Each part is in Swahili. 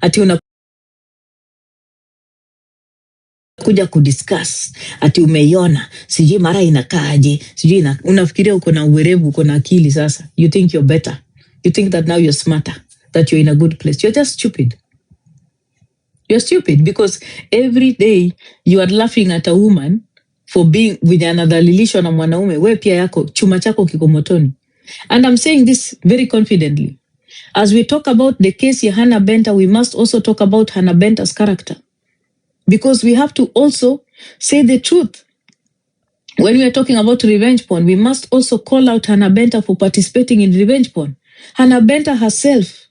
ati kuja kudiscuss ati umeiona sijui mara inakaaje sijui unafikiria uko na uwerevu uko na akili sasa. You think you're better, you think that now you're smarter, that you're in a good place. You're just stupid. You're stupid because every day you are laughing at a woman for being with another lilisho na mwanaume. We pia yako chuma chako kiko motoni. And I'm saying this very confidently. As we talk about the case ya Hannah Benta, we must also talk about Hannah Benta's character. Because we have to also say the truth. When we are talking about revenge porn, we must also call out Hannah Benta for participating in revenge porn. Hannah Benta herself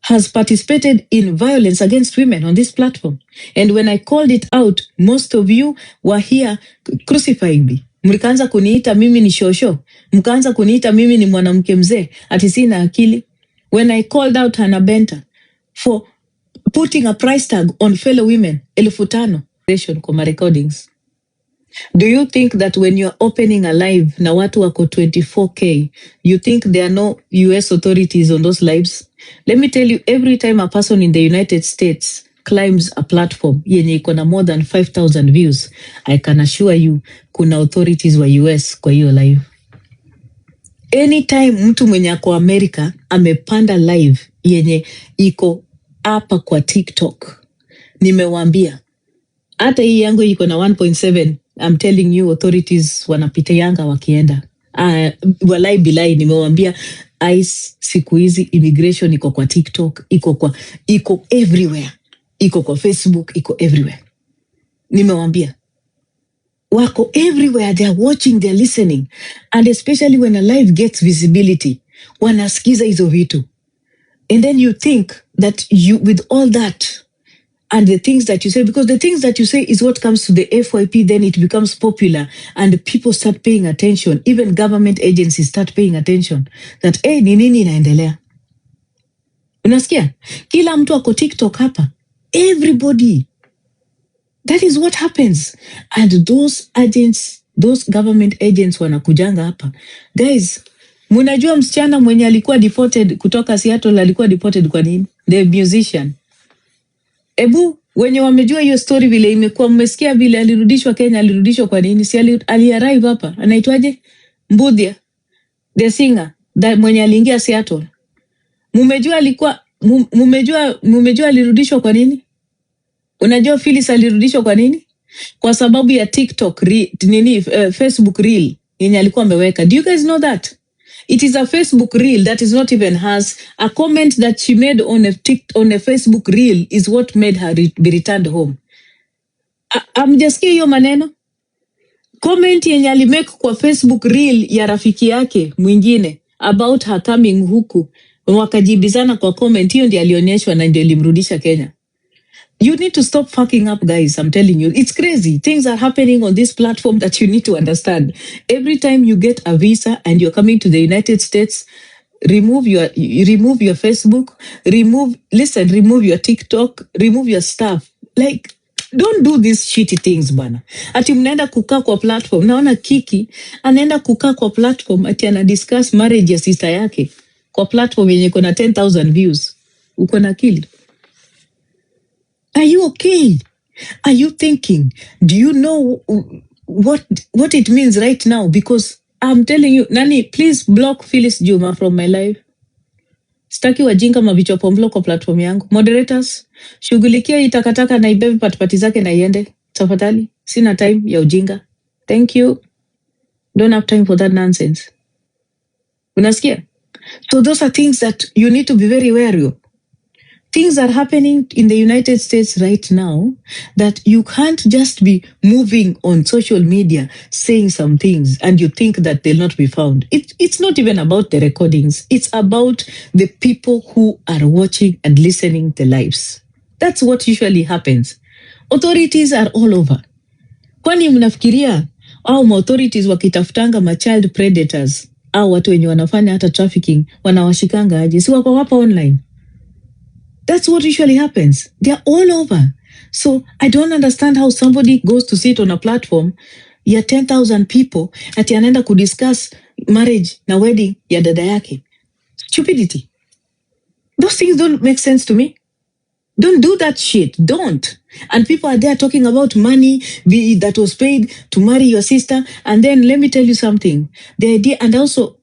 has participated in violence against women on this platform. And when I called it out, most of you were here crucifying me. Mkaanza kuniita mimi ni shosho. Mkaanza kuniita mimi ni mwanamke mzee. Ati sina akili. When I called out Hannah Benta for putting a price tag on fellow women, 5,000 kwa recordings. Do you think that when you're opening a live na watu wako 24K, you think there are no US authorities on those lives? Let me tell you, every time a person in the United States climbs a platform yenye iko na more than 5,000 views, I can assure you kuna authorities wa US kwa hiyo live. Anytime mtu mwenye ako America amepanda live yenye iko hapa kwa TikTok, nimewambia hata hii yangu iko na 1.7. I'm telling you authorities wanapita yanga wakienda. Walai bilai nimewambia ICE siku hizi immigration iko kwa TikTok, iko everywhere. Iko kwa Facebook, iko everywhere. Nimewambia wako everywhere, they are watching, they are listening, and especially when a live gets visibility, wanasikiza hizo vitu. And then you think that you, with all that and the things that you say, because the things that you say is what comes to the FYP, then it becomes popular and people start paying attention. Even government agencies start paying attention that, ni nini inaendelea? Unasikia? Kila mtu ako TikTok hapa. Everybody. That is what happens. And those agents, those government agents wanakujanga hapa. Guys, munajua msichana mwenye alikuwa deported kutoka Seattle alikuwa deported kwa nini? The musician. Ebu, wenye wamejua hiyo story vile imekuwa, mmesikia vile alirudishwa Kenya, alirudishwa kwa nini? Si aliarrive hapa. Anaitwaje? Mbudia. The singer. Mwenye aliingia Seattle. Mumejua alikuwa, mumejua alirudishwa kwa nini? Unajua Phyllis alirudishwa kwa nini? Kwa sababu ya TikTok, Facebook reel yenye alikuwa ameweka. Do you guys know that? It is a Facebook reel that is not even hers. A comment that she made on a Facebook reel is what made her be returned home. Amjasikia hiyo maneno? Comment yenye alimake kwa Facebook reel ya rafiki yake mwingine about her coming huku, wakajibizana kwa comment, hiyo ndiyo alionyeshwa na ndio ilimrudisha Kenya. You need to stop fucking up, guys. I'm telling you. It's crazy. Things are happening on this platform that you need to understand. Every time you get a visa and you're coming to the United States, remove your Facebook, remove your TikTok, remove your stuff. Like, don't do these shitty things, bana. Ati mnaenda kukaa kwa platform. Naona Kiki anaenda kukaa kwa platform ati ana discuss marriage ya sister yake kwa platform yenye iko na 10,000 views. Uko na akili? Are you okay? Are you thinking? Do you know what it means right now? Because I'm telling you, Nani, please block Phyllis Juma from my life. Staki wajinga mavichopo block kwa platform yangu. Moderators, shughulikia itakataka na ibebe patipati zake na iende. Tafadhali, sina time ya ujinga. Thank you. Don't have time for that nonsense. Unasikia? So those are things that you need to be very wary of. Things are happening in the United States right now that you can't just be moving on social media saying some things and you think that they'll not be found. It's not even about the recordings. It's about the people who are watching and listening the lives. That's what usually happens. Authorities are all over. Kwani mnafikiria au authorities wakitafutanga ma child predators au watu wenye wanafanya hata trafficking wanawashikanga aje? Si wako hapa online. That's what usually happens. They're all over. So I don't understand how somebody goes to sit on a platform ya 10,000 people ati anaenda kudiscuss marriage na wedding ya dada yake. Stupidity. Those things don't make sense to me. Don't do that shit. Don't. And people are there talking about money that was paid to marry your sister. And then let me tell you something. The idea, and also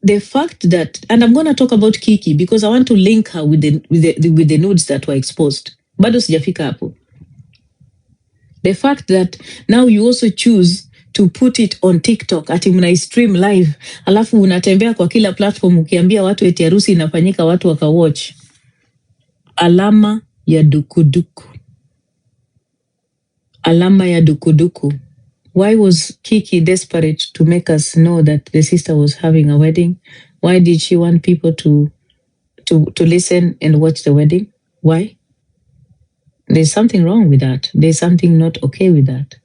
the fact that, and I'm going to talk about Kiki because I want to link her with the nudes that were exposed. Bado sijafika hapo. The fact that now you also choose to put it on TikTok, ati mna stream live, alafu unatembea kwa kila platform ukiambia watu eti harusi inafanyika watu wakawatch. Alama ya dukuduku. Alama ya dukuduku. Why was Kiki desperate to make us know that the sister was having a wedding? Why did she want people to listen and watch the wedding? Why? There's something wrong with that. There's something not okay with that.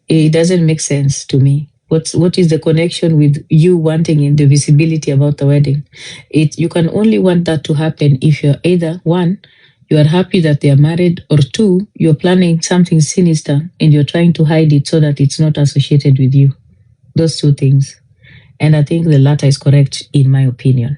It doesn't make sense to me. What is the connection with you wanting the visibility about the wedding? You can only want that to happen if you're either one, you are happy that they are married, or two, you're planning something sinister and you're trying to hide it so that it's not associated with you. Those two things. And I think the latter is correct in my opinion.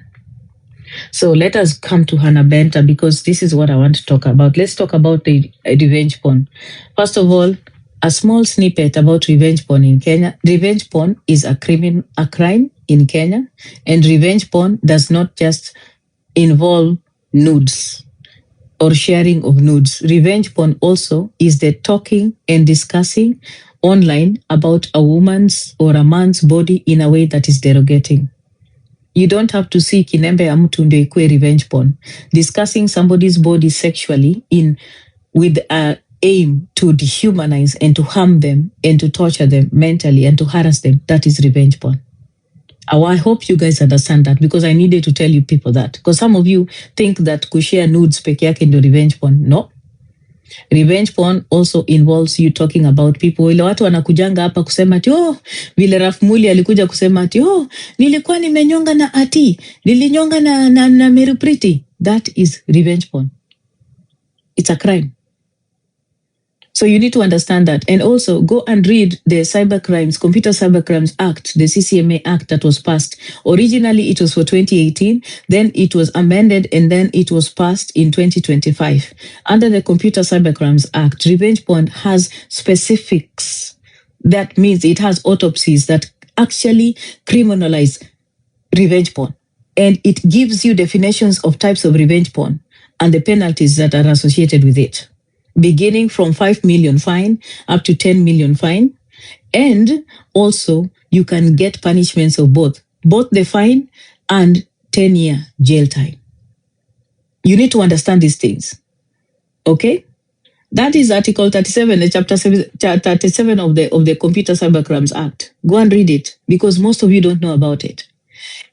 So let us come to Hannah Benta because this is what I want to talk about. Let's talk about the revenge porn. First of all, a small snippet about revenge porn in Kenya. Revenge porn is a crime in Kenya, and revenge porn does not just involve nudes or sharing of nudes. Revenge porn also is the talking and discussing online about a woman's or a man's body in a way that is derogating. You don't have to see kinembe ya mtu ndio ikuwe revenge porn. Discussing somebody's body sexually with a aim to dehumanize and to harm them and to torture them mentally and to harass them, that is revenge porn. I hope you guys understand that because I needed to tell you people that. Because some of you think that kushare nudes peke yake ndio revenge porn. No. Revenge porn also involves you talking about people. Ile watu wanakujanga hapa kusema ati vile Rafmuli alikuja kusema ati nilikuwa nimenyonga na ati, nilinyonga na Mary Pretty. That is revenge porn. It's a crime. So you need to understand that. And also go and read the Computer Cybercrimes Act, the CCMA Act that was passed. Originally, it was for 2018. Then it was amended and then it was passed in 2025. Under the Computer Cybercrimes Act, revenge porn has specifics. That means it has autopsies that actually criminalize revenge porn. And it gives you definitions of types of revenge porn and the penalties that are associated with it, beginning from 5 million fine up to 10 million fine. And also you can get punishments of both the fine and 10-year jail time. You need to understand these things. Okay? That is Article 37, Chapter 37 of the Computer Cybercrimes Act. Go and read it because most of you don't know about it.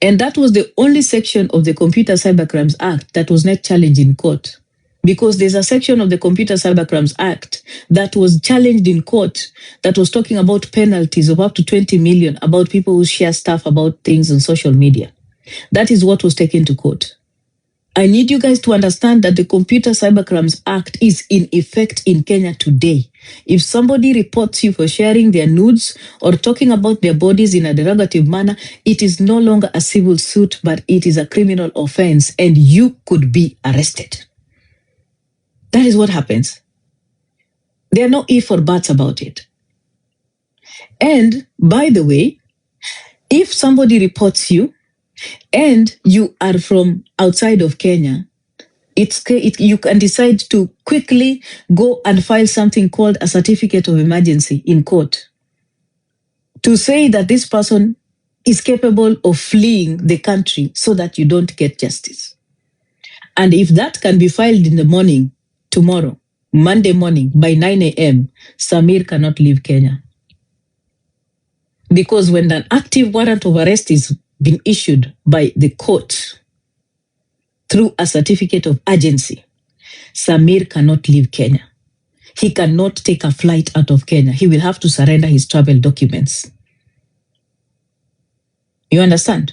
And that was the only section of the Computer Cybercrimes Act that was not challenged in court. Because there's a section of the Computer Cybercrimes Act that was challenged in court that was talking about penalties of up to 20 million about people who share stuff about things on social media. That is what was taken to court. I need you guys to understand that the Computer Cybercrimes Act is in effect in Kenya today. If somebody reports you for sharing their nudes or talking about their bodies in a derogative manner, it is no longer a civil suit, but it is a criminal offense and you could be arrested. That is what happens. There are no ifs or buts about it. And by the way, if somebody reports you and you are from outside of Kenya, you can decide to quickly go and file something called a certificate of emergency in court to say that this person is capable of fleeing the country so that you don't get justice. And if that can be filed in the morning, tomorrow, Monday morning, by 9 a.m., Samir cannot leave Kenya. Because when an active warrant of arrest is been issued by the court through a certificate of urgency, Samir cannot leave Kenya. He cannot take a flight out of Kenya. He will have to surrender his travel documents. You understand?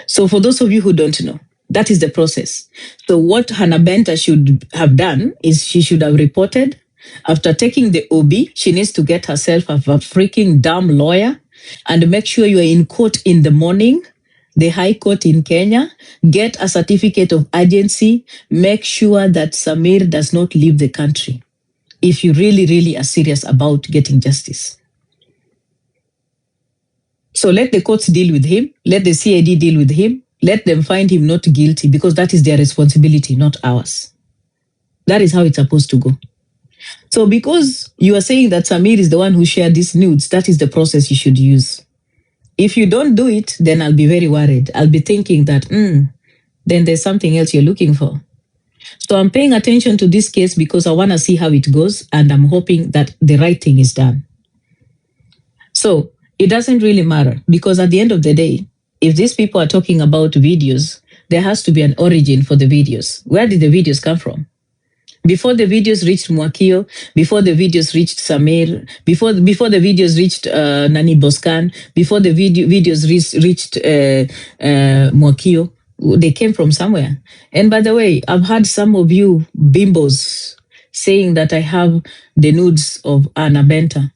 So for those of you who don't know, that is the process. So what Hannah Benta should have done is she should have reported. After taking the OB, she needs to get herself a freaking damn lawyer and make sure you are in court in the morning the High Court in Kenya, get a certificate of urgency, make sure that Samir does not leave the country if you really, really are serious about getting justice. So let the courts deal with him, let the CID deal with him, let them find him not guilty because that is their responsibility, not ours. That is how it's supposed to go. So because you are saying that Samir is the one who shared these nudes, that is the process you should use. If you don't do it, then I'll be very worried. I'll be thinking that, then there's something else you're looking for. So I'm paying attention to this case because I want to see how it goes, and I'm hoping that the right thing is done. So it doesn't really matter because at the end of the day, if these people are talking about videos, there has to be an origin for the videos. Where did the videos come from? Before the videos reached Mwakio, before the videos reached Samir, before the videos reached Nani Boscan, before the videos reached Mwakio, they came from somewhere. And by the way, I've heard some of you bimbos saying that I have the nudes of Anna Benta.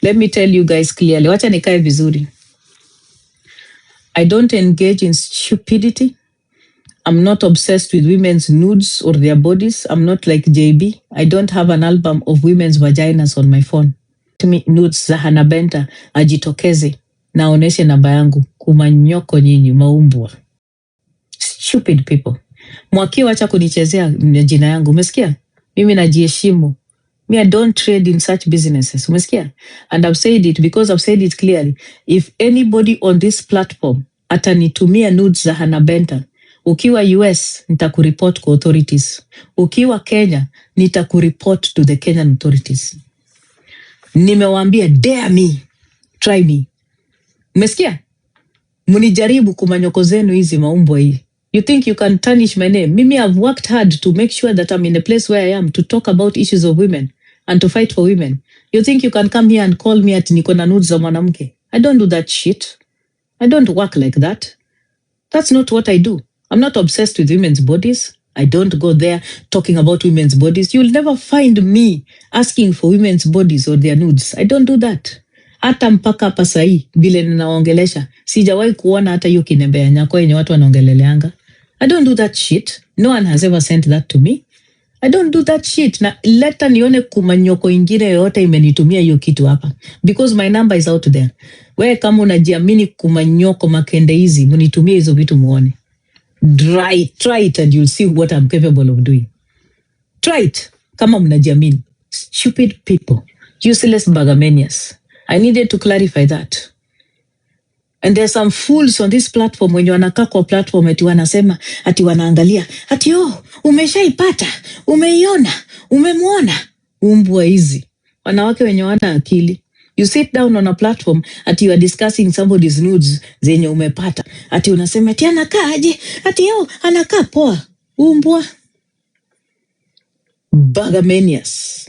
Let me tell you guys clearly, wacha nikae vizuri. I don't engage in stupidity. I'm not obsessed with women's nudes or their bodies. I'm not like JB. I don't have an album of women's vaginas on my phone. To me, nudes za Hannah Benta ajitokeze naoneshe namba yangu kumanyoko nyinyi maumbwa. Stupid people. Mwakio wacha kunichezea jina yangu. Umesikia? Mimi najiheshimu. Me, I don't trade in such businesses. Umesikia? And I've said it because I've said it clearly. If anybody on this platform atanitumia nudes za Hannah Benta, ukiwa US, nitakureport kwa authorities. Ukiwa Kenya, nitakureport to the Kenyan authorities. Nimewaambia, dare me, try me. Umesikia? Munijaribu kumanyoko zenu hizi maumbwa hii. You think you can tarnish my name? Mimi, I've worked hard to make sure that I'm in a place where I am to talk about issues of women and to fight for women. You think you can come here and call me at niko na nudes za mwanamke? I don't do that shit. I don't work like that. That's not what I do. I'm not obsessed with women's bodies. I don't go there talking about women's bodies. You'll never find me asking for women's bodies or their nudes. I don't do that. Hata mpaka hapa sahi vile ninaongelesha sijawahi kuona hata hiyo kinembea nyako yenye watu wanaongeleleanga. I don't do that shit. No one has ever sent that to me. I don't do that shit. Na leta nione kumanyoko ingine yoyote imenitumia hiyo kitu hapa. Because my number is out there. Wewe kama unajiamini kumanyoko makende hizi, munitumie hizo vitu muone. Try it and you'll see what I'm capable of doing. Try it. Kama mnajiamini. Stupid people. Useless bagamanias. I needed to clarify that. And there's some fools on this platform when you wanakaa kwa platform ati wanasema, ati wanaangalia, ati umeshaipata, umeiona, umemwona. Umbwa hizi. Wanawake wenye wana akili. You sit down on a platform ati you are discussing somebody's nudes zenye umepata. Ati unasema ati anakaa aje, ati anakaa poa. Umbwa. Bagamanias.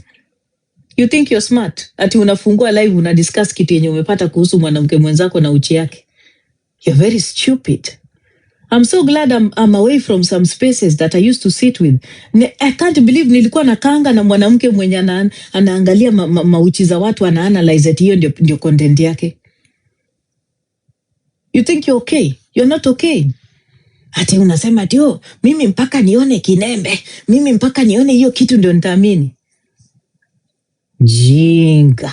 You think you're smart. Ati unafungua live unadiscuss kitu yenye umepata kuhusu mwanamke mwenzako na uchi yake. You're very stupid. I'm so glad I'm away from some spaces that I used to sit with. I can't believe nilikuwa nakanga na mwanamke mwenye anaangalia mauchi za watu ana-analyze ati hiyo ndio content yake. You think you're okay? You're not okay. Ati unasema ati mimi mpaka nione kinembe. Mimi mpaka nione hiyo kitu ndio nitaamini. Jinga.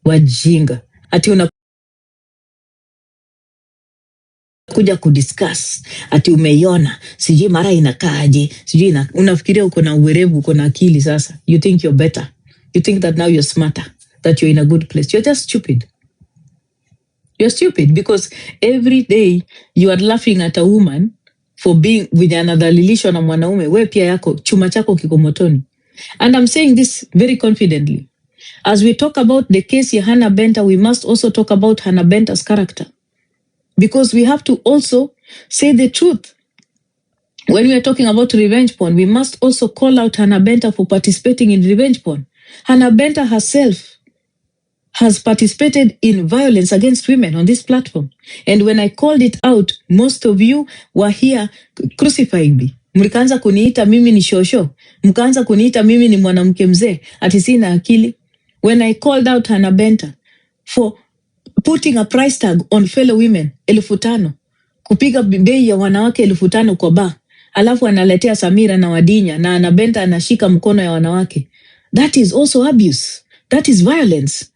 Wajinga. Ati kuja kudiscuss ati umeiona sijui mara inakaaje sijui unafikiria uko na uwerevu uko na akili sasa. You think you're better. You think that now you're smarter, that you're in a good place. You're just stupid. You're stupid because every day you are laughing at a woman for being with another lilisho na mwanaume. We pia yako chuma chako kiko motoni. And I'm saying this very confidently. As we talk about the case ya Hannah Benta, we must also talk about Hannah Benta's character. Because we have to also say the truth. When we are talking about revenge porn, we must also call out Hannah Benta for participating in revenge porn. Hannah Benta herself has participated in violence against women on this platform. And when I called it out, most of you were here crucifying me. Mkaanza kuniita mimi ni shosho. Mkaanza kuniita mimi ni mwanamke mzee. Ati sina akili. When I called out Hannah Benta for putting a price tag on fellow women 5,000, kupiga bei ya wanawake 5,000 kwa bar, alafu analetea Samira na Wadinya na anabenta anashika mkono ya wanawake. That is also abuse. That is violence.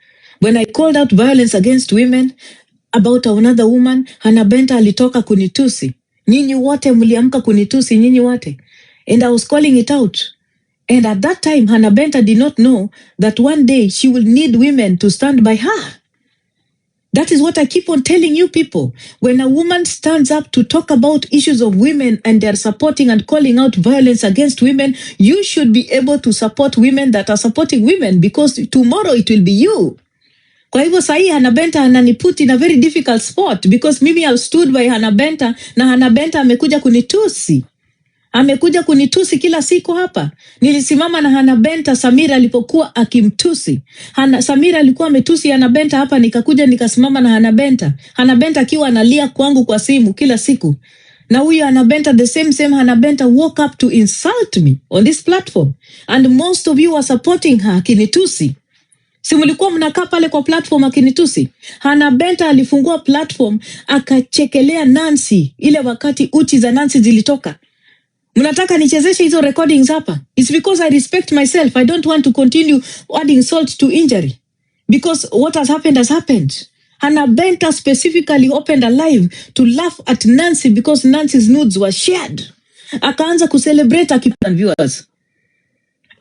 When I called out violence against women about another woman, Hanabenta alitoka kunitusi. Nyinyi wote mliamka kunitusi, nyinyi wote. And I was calling it out. And at that time, Hanabenta did not know that one day she will need women to stand by her. That is what I keep on telling you people. When a woman stands up to talk about issues of women and they're supporting and calling out violence against women, you should be able to support women that are supporting women, because tomorrow it will be you. Kwa hivyo sahi Hanabenta ananiput in a very difficult spot, because mimi I stood by Hanabenta na Hanabenta amekuja kunitusi. Amekuja kunitusi kila siku hapa. Nilisimama na Hanabenta Samira alipokuwa akimtusi. Samira alikuwa ametusi Hanabenta hapa, nikakuja nikasimama na Hanabenta. Hanabenta akiwa analia kwangu kwa simu kila siku. Na huyo Hanabenta, the same Hanabenta woke up to insult me on this platform. And most of you are supporting her akinitusi. Si mlikuwa mnakaa pale kwa platform akinitusi? Hanabenta alifungua platform akachekelea Nancy ile wakati uchi za Nancy zilitoka. Mnataka nichezeshe hizo recordings hapa? It's because I respect myself. I don't want to continue adding salt to injury. Because what has happened has happened. Hanabenta specifically opened a live to laugh at Nancy because Nancy's nudes were shared. Akaanza kucelebrate akipa viewers.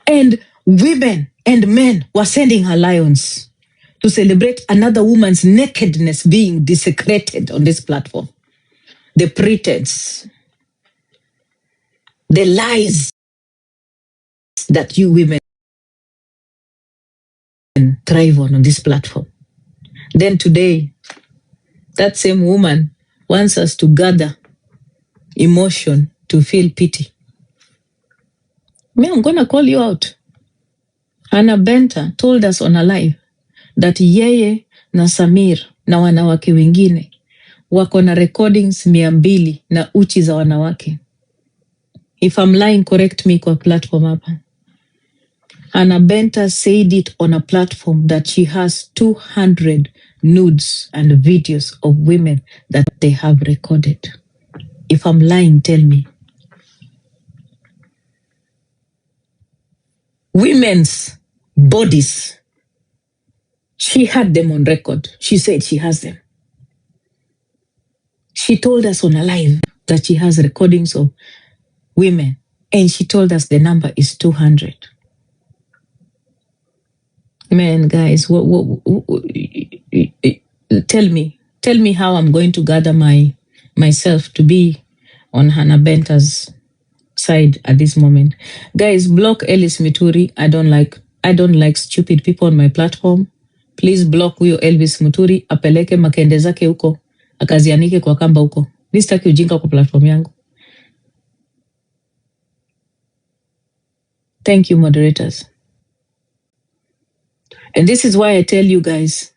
And women and men were sending her lions to celebrate another woman's nakedness being desecrated on this platform. The pretense, the lies that you women thrive on this platform. Then today, that same woman wants us to gather emotion to feel pity. Me, I'm going to call you out. Hanabenta told us on a live that yeye na Samir na wanawake wengine wako na recordings 200 na uchi za wanawake. If I'm lying, correct me kwa platform hapa. Hanabenta said it on a platform that she has 200 nudes and videos of women that they have recorded. If I'm lying, tell me. Women's bodies, she had them on record. She said she has them. She told us on a live that she has recordings of women, and she told us the number is 200. Man, guys, tell me how I'm going to gather myself to be on Hanabenta's side at this moment. Guys, block Ellis Muturi. I don't like stupid people on my platform. Please block huyo Elvis Muturi, apeleke makende zake huko, akazianike kwa kamba huko. Sitaki ujinga kwa platform yangu. Thank you, moderators. And this is why I tell you guys,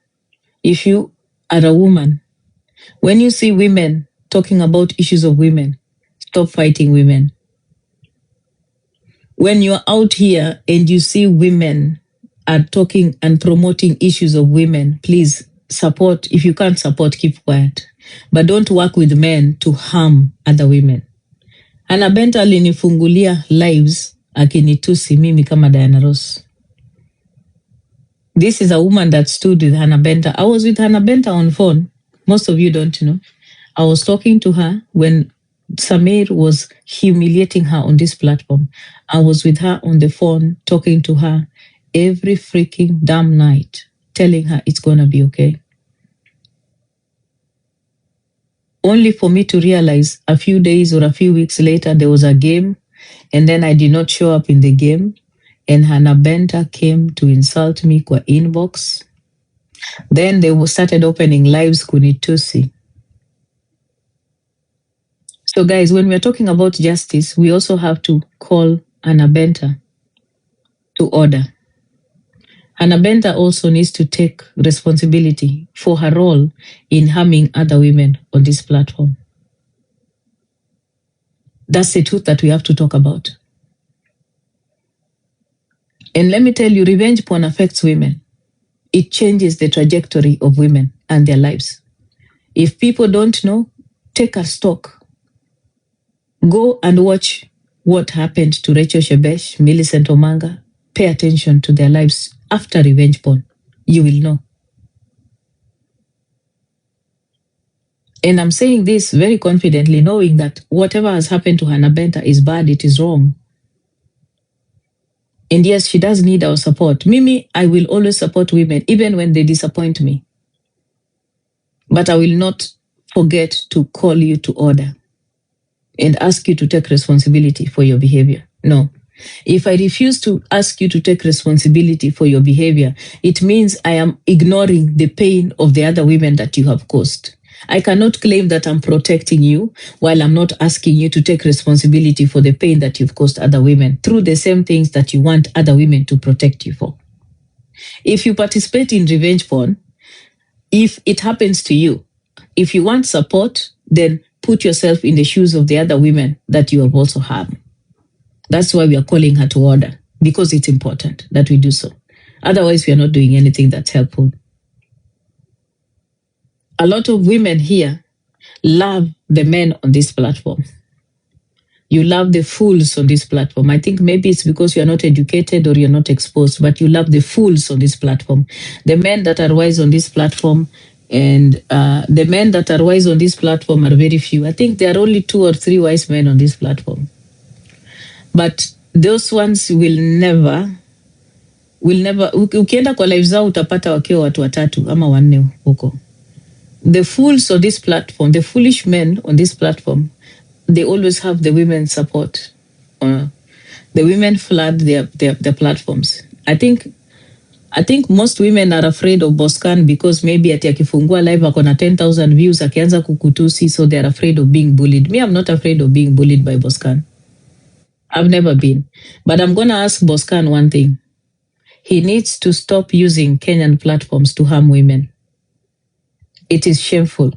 if you are a woman, when you see women talking about issues of women, stop fighting women. When you're out here and you see women are talking and promoting issues of women, please support. If you can't support, keep quiet. But don't work with men to harm other women. Hanabenta alinifungulia lives akinitusi mimi kama Diana Ross. This is a woman that stood with Hanabenta. I was with Hanabenta on phone. Most of you don't know. I was talking to her when Samir was humiliating her on this platform. I was with her on the phone, talking to her every freaking damn night, telling her it's gonna be okay. Only for me to realize a few days or a few weeks later, there was a game, and then I did not show up in the game, and Hanabenta came to insult me kwa inbox. Then they started opening lives kunitusi. So guys, when we're talking about justice, we also have to call Hanabenta to order. Hanabenta also needs to take responsibility for her role in harming other women on this platform. That's the truth that we have to talk about. And let me tell you, revenge porn affects women. It changes the trajectory of women. and their lives. If people don't know, take a stock. Go and watch what happened to Rachel Shebesh, Millicent Omanga. Pay attention to their lives after revenge porn. You will know. And I'm saying this very confidently, knowing that whatever has happened to Hannah Benta is bad, it is wrong. And yes, she does need our support. Mimi, I will always support women, even when they disappoint me. But I will not forget to call you to order and ask you to take responsibility for your behavior. No. If I refuse to ask you to take responsibility for your behavior, it means I am ignoring the pain of the other women that you have caused. I cannot claim that I'm protecting you while I'm not asking you to take responsibility for the pain that you've caused other women through the same things that you want other women to protect you for. If you participate in revenge porn, if it happens to you, if you want support, then put yourself in the shoes of the other women that you have also harmed. That's why we are calling her to order, because it's important that we do so. Otherwise, we are not doing anything that's helpful. A lot of women here love the men on this platform. You love the fools on this platform. I think maybe it's because you're not educated or you're not exposed, but you love the fools on this platform. The men that are wise on this platform and the men that are wise on this platform are very few. I think there are only 2 or 3 wise men on this platform. But those ones will never, ukienda kwa live zao utapata wakiwa watu watatu ama wanne huko. The fools on this platform, the foolish men on this platform, they always have the women's support. The women flood their platforms. I think most women are afraid of Boscan because maybe ati akifungua live akona 10,000 views akianza kukutusi, so they're afraid of being bullied. Me, I'm not afraid of being bullied by Boscan. I've never been. But I'm going to ask Boscan one thing. He needs to stop using Kenyan platforms to harm women. It is shameful.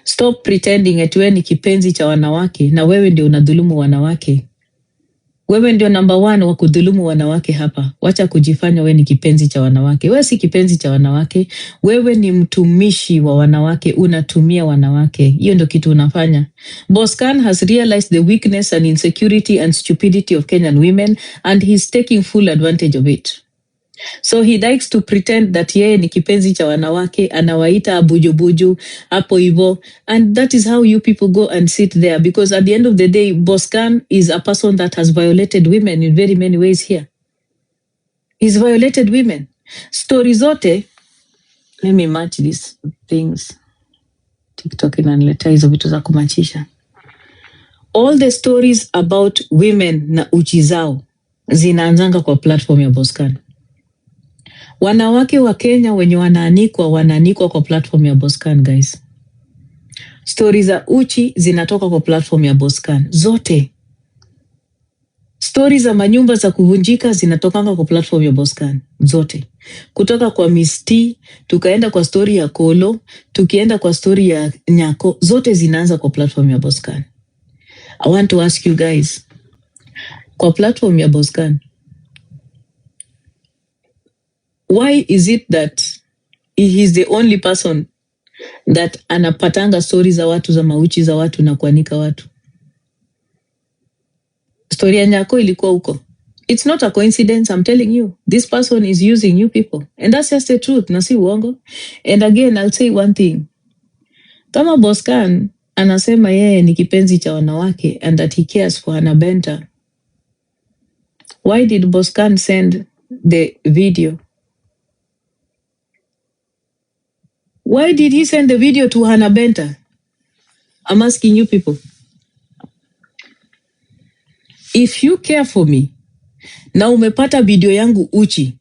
Stop pretending ati wewe ni kipenzi cha wanawake na wewe ndio unadhulumu wanawake. Wewe ndio number 1 wa kudhulumu wanawake hapa. Wacha kujifanya wewe ni kipenzi cha wanawake. Wewe si kipenzi cha wanawake. Wewe ni mtumishi wa wanawake, unatumia wanawake. Hiyo ndio kitu unafanya. Boscan has realized the weakness and insecurity and stupidity of Kenyan women and he's taking full advantage of it. So he likes to pretend that yeye ni kipenzi cha wanawake, anawaita bujubuju hapo hivyo, and that is how you people go and sit there, because at the end of the day Boscan is a person that has violated women in very many ways here. He's violated women. Story zote, let me match these things. TikTok inaniletea hizo vitu za kumachisha. All the stories about women na uchi zao zinaanzanga kwa platform ya Boscan. Wanawake wa Kenya wenye wanaanikwa kwa platform ya Boscan, guys. Stories za uchi zinatoka kwa platform ya Boscan. Zote. Stories za manyumba za kuvunjika zinatokanga kwa platform ya Boscan. Zote. Kutoka kwa Miss T, tukaenda kwa story ya Kolo, tukienda kwa story ya Nyako, zote zinaanza kwa platform ya Boscan. I want to ask you guys, kwa platform ya Boscan, why is it that he is the only person that anapatanga stories za watu, za mauchi za watu na kuanika watu? Story ya Nyako ilikuwa huko. It's not a coincidence, I'm telling you. This person is using you people. And that's just the truth, na si uongo. And again, I'll say one thing. Kama Boscan anasema yeye ni kipenzi cha wanawake and that he cares for Hannah Benta, why did Boscan send the video? Why did he send the video to Hannah Benta? I'm asking you people. If you care for me, na umepata video yangu uchi,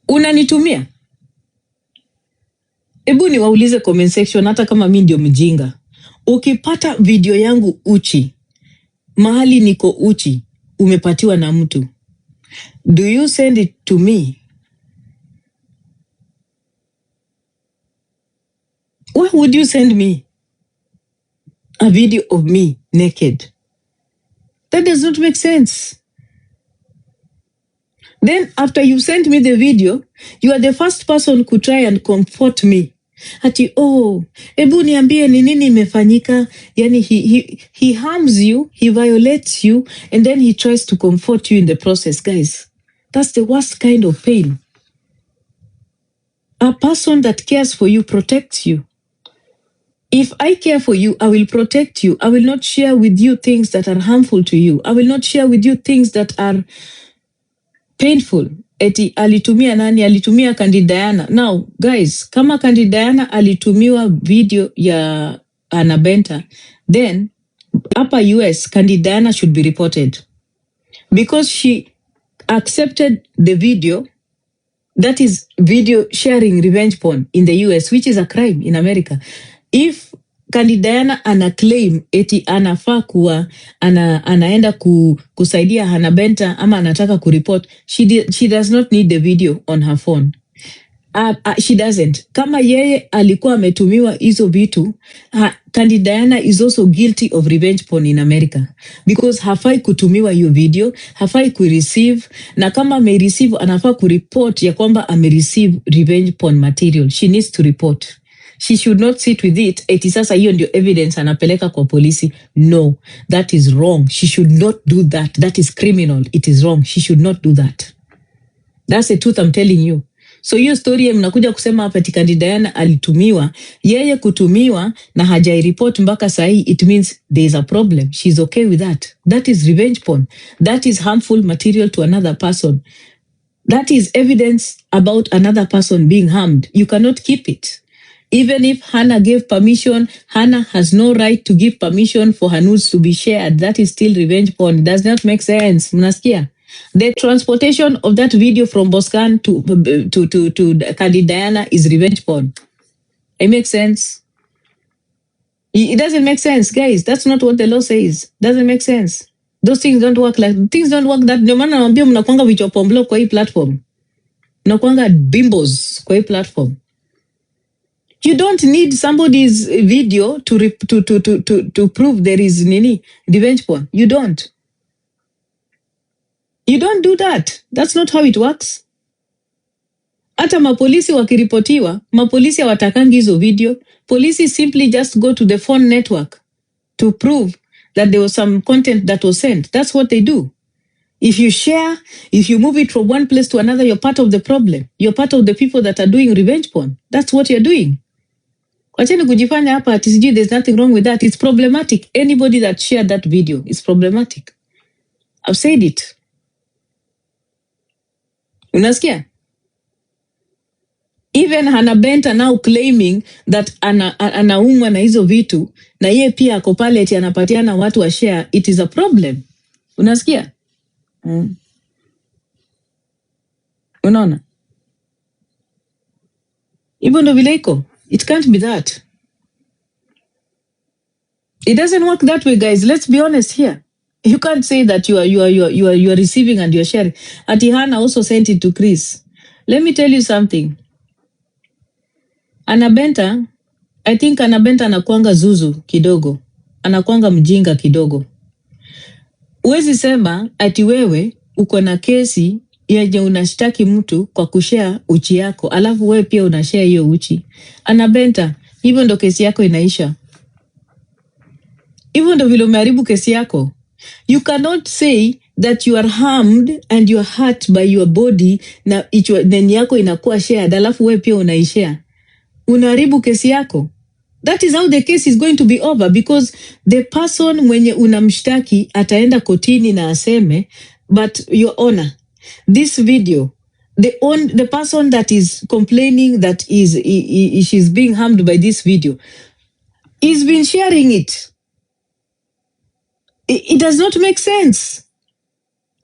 unanitumia? Ebu niwaulize comment section, hata kama mimi ndio mjinga. Ukipata video yangu uchi, mahali niko uchi, umepatiwa na mtu, do you send it to me? Why would you send me a video of me naked? That does not make sense. Then after you sent me the video, you are the first person to try and comfort me. Ati, oh, ebu niambie ni nini imefanyika. Yani he harms you, he violates you, and then he tries to comfort you in the process. Guys, that's the worst kind of pain. A person that cares for you protects you. If I care for you, I will protect you. I will not share with you things that are harmful to you. I will not share with you things that are painful. Eti alitumia nani? Alitumia Candy Diana. Now, guys, kama Candy Diana alitumiwa video ya Anna Benta, then hapa US, Candy Diana should be reported. Because she accepted the video, that is video sharing revenge porn in the US, which is a crime in America. If Candy Diana ana claim eti anafaa kuwa anaenda kusaidia Hannah Benta ama anataka kureport, she does not need the video on her phone. She doesn't. Kama yeye alikuwa ametumiwa hizo vitu, Candy Diana is also guilty of revenge porn in America. Because hafai kutumiwa hiyo video, hafai kureceive, na kama amereceive anafaa kureport ya kwamba amereceive revenge porn material. She needs to report. She should not sit with it. Eti sasa hiyo ndio evidence anapeleka kwa polisi. No, that is wrong. She should not do that. That is criminal. It is wrong. She should not do that. That's the truth I'm telling you. So hiyo story mnakuja kusema hapa eti Candy Diana alitumiwa, yeye kutumiwa na hajaireport mpaka sahi, it means there is a problem. She's okay with that. That is revenge porn. That is harmful material to another person. That is evidence about another person being harmed. You cannot keep it. Even if Hannah gave permission, Hannah has no right to give permission for her nudes to be shared. That is still revenge porn. It does not make sense. Mnasikia? The transportation of that video from Boscan to Candy Diana is revenge porn. It makes sense. It doesn't make sense, guys. That's not what the law says. Doesn't make sense. Those things don't work things don't work that. Ndio maana naambia mnakuanga vichopomblo kwa hii platform. Mnakuanga bimbos kwa hii platform. You don't need somebody's video to prove there is revenge porn. You don't. You don't do that. That's not how it works. Hata mapolisi wakiripotiwa, mapolisi hawatakangi hizo video. Police simply just go to the phone network to prove that there was some content that was sent. That's what they do. If you share, if you move it from one place to another, you're part of the problem. You're part of the people that are doing revenge porn. That's what you're doing. Wacheni kujifanya hapa ati sijui there's nothing wrong with that. It's problematic. Anybody that shared that video is problematic. I've said it. Unasikia? Even Hannah Benta now claiming that anaumwa na hizo vitu na yeye pia ako pale eti anapatiana watu wa share. It is a problem. Unasikia? Unaona? Hivyo ndo vile iko. It can't be that. It doesn't work that way, guys. Let's be honest here. You can't say that you are receiving and you're sharing. Ati Hannah also sent it to Chris. Let me tell you something. Hannah Benta, I think Hannah Benta anakuanga zuzu kidogo. Anakuanga mjinga kidogo. Uwezi sema ati wewe uko na kesi yenye unashtaki mtu kwa kushare uchi yako, alafu wewe pia unashare hiyo uchi. Hannah Benta, hivyo ndo kesi yako inaisha. Hivyo ndo vile umeharibu kesi yako. You cannot say that you are harmed and you are hurt by your body na then yako inakuwa shared, alafu wewe pia unaishare. Unaharibu kesi yako. That is how the case is going to be over, because the person mwenye unamshtaki ataenda kotini na aseme, but your honor, this video, the person that is complaining that she's being harmed by this video, he's been sharing it. It does not make sense.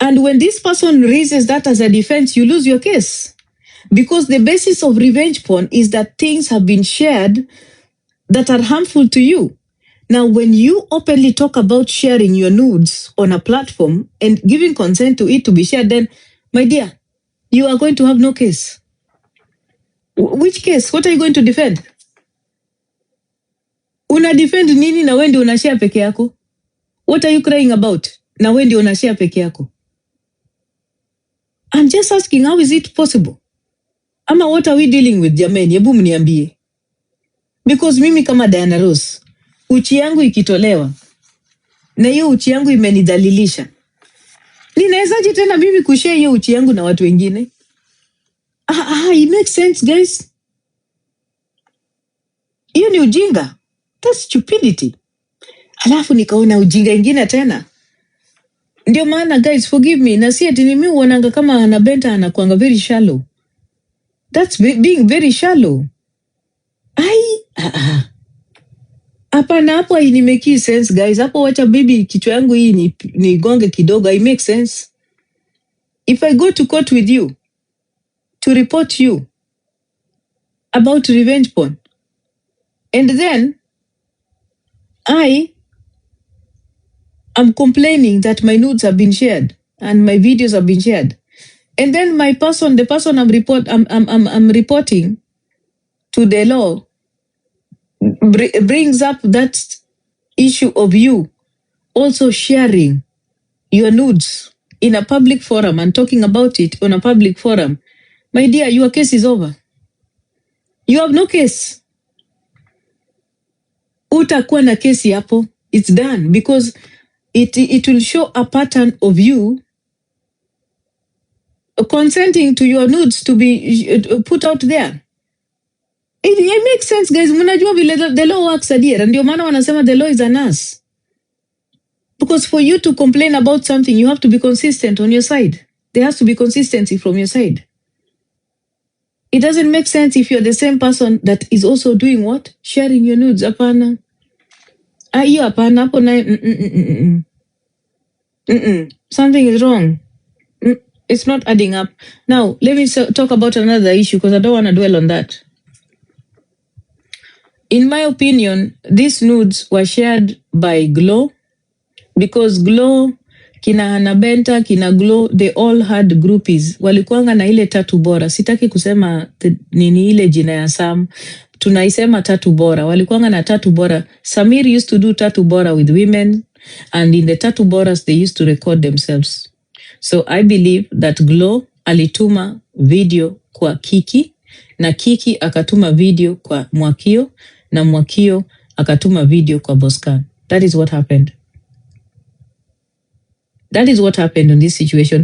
And when this person raises that as a defense, you lose your case. Because the basis of revenge porn is that things have been shared that are harmful to you. Now, when you openly talk about sharing your nudes on a platform and giving consent to it to be shared, then, my dear, you are going to have no case. Which case? What are you going to defend? Una defend nini na wewe ndio unashare peke yako? What are you crying about? Na wewe ndio unashare peke yako. I'm just asking, how is it possible? Ama what are we dealing with, jameni? Hebu mniambie. Because mimi kama Diana Rose, uchi yangu ikitolewa, na hiyo uchi yangu imenidhalilisha, ninawezaje tena mimi kushare hiyo uchi yangu na watu wengine? It makes sense, guys. Hiyo ni ujinga. That's stupidity. Alafu nikaona ujinga ingine tena. Ndio maana guys, forgive me, na si ati mimi uonanga kama anabenta anakuanga very shallow. That's being very shallow. Hapana, hapo hainimeki sense guys. Hapo wacha bibi kichwa yangu hii ni gonge kidogo. I make sense. If I go to court with you to report you about revenge porn, and then I am complaining that my nudes have been shared and my videos have been shared, and then the person I'm reporting to the law brings up that issue of you also sharing your nudes in a public forum and talking about it on a public forum. My dear, your case is over. You have no case. Utakuwa na kesi hapo. It's done because it will show a pattern of you consenting to your nudes to be put out there. It makes sense, guys. Mnajua vile the law works adiera. Ndio maana wanasema the law is a nurse. Because for you to complain about something, you have to be consistent on your side. There has to be consistency from your side. It doesn't make sense if you're the same person that is also doing what? Sharing your nudes. Apana. Hiyo hapana hapo na something is wrong. It's not adding up. Now, let me talk about another issue because I don't want to dwell on that. In my opinion, these nudes were shared by Glow because Glow, kina Hanabenta, kina Glow, they all had groupies. Walikuanga na ile tatu bora. Sitaki kusema nini ile jina ya Sam. Tunaisema tatu bora. Walikuanga na tatu bora. Samir used to do tatu bora with women, and in the tatu boras they used to record themselves. So I believe that Glow alituma video kwa Kiki, na Kiki akatuma video kwa Mwakio, na Mwakio akatuma video kwa Boscan. That is what happened. That is what happened in this situation.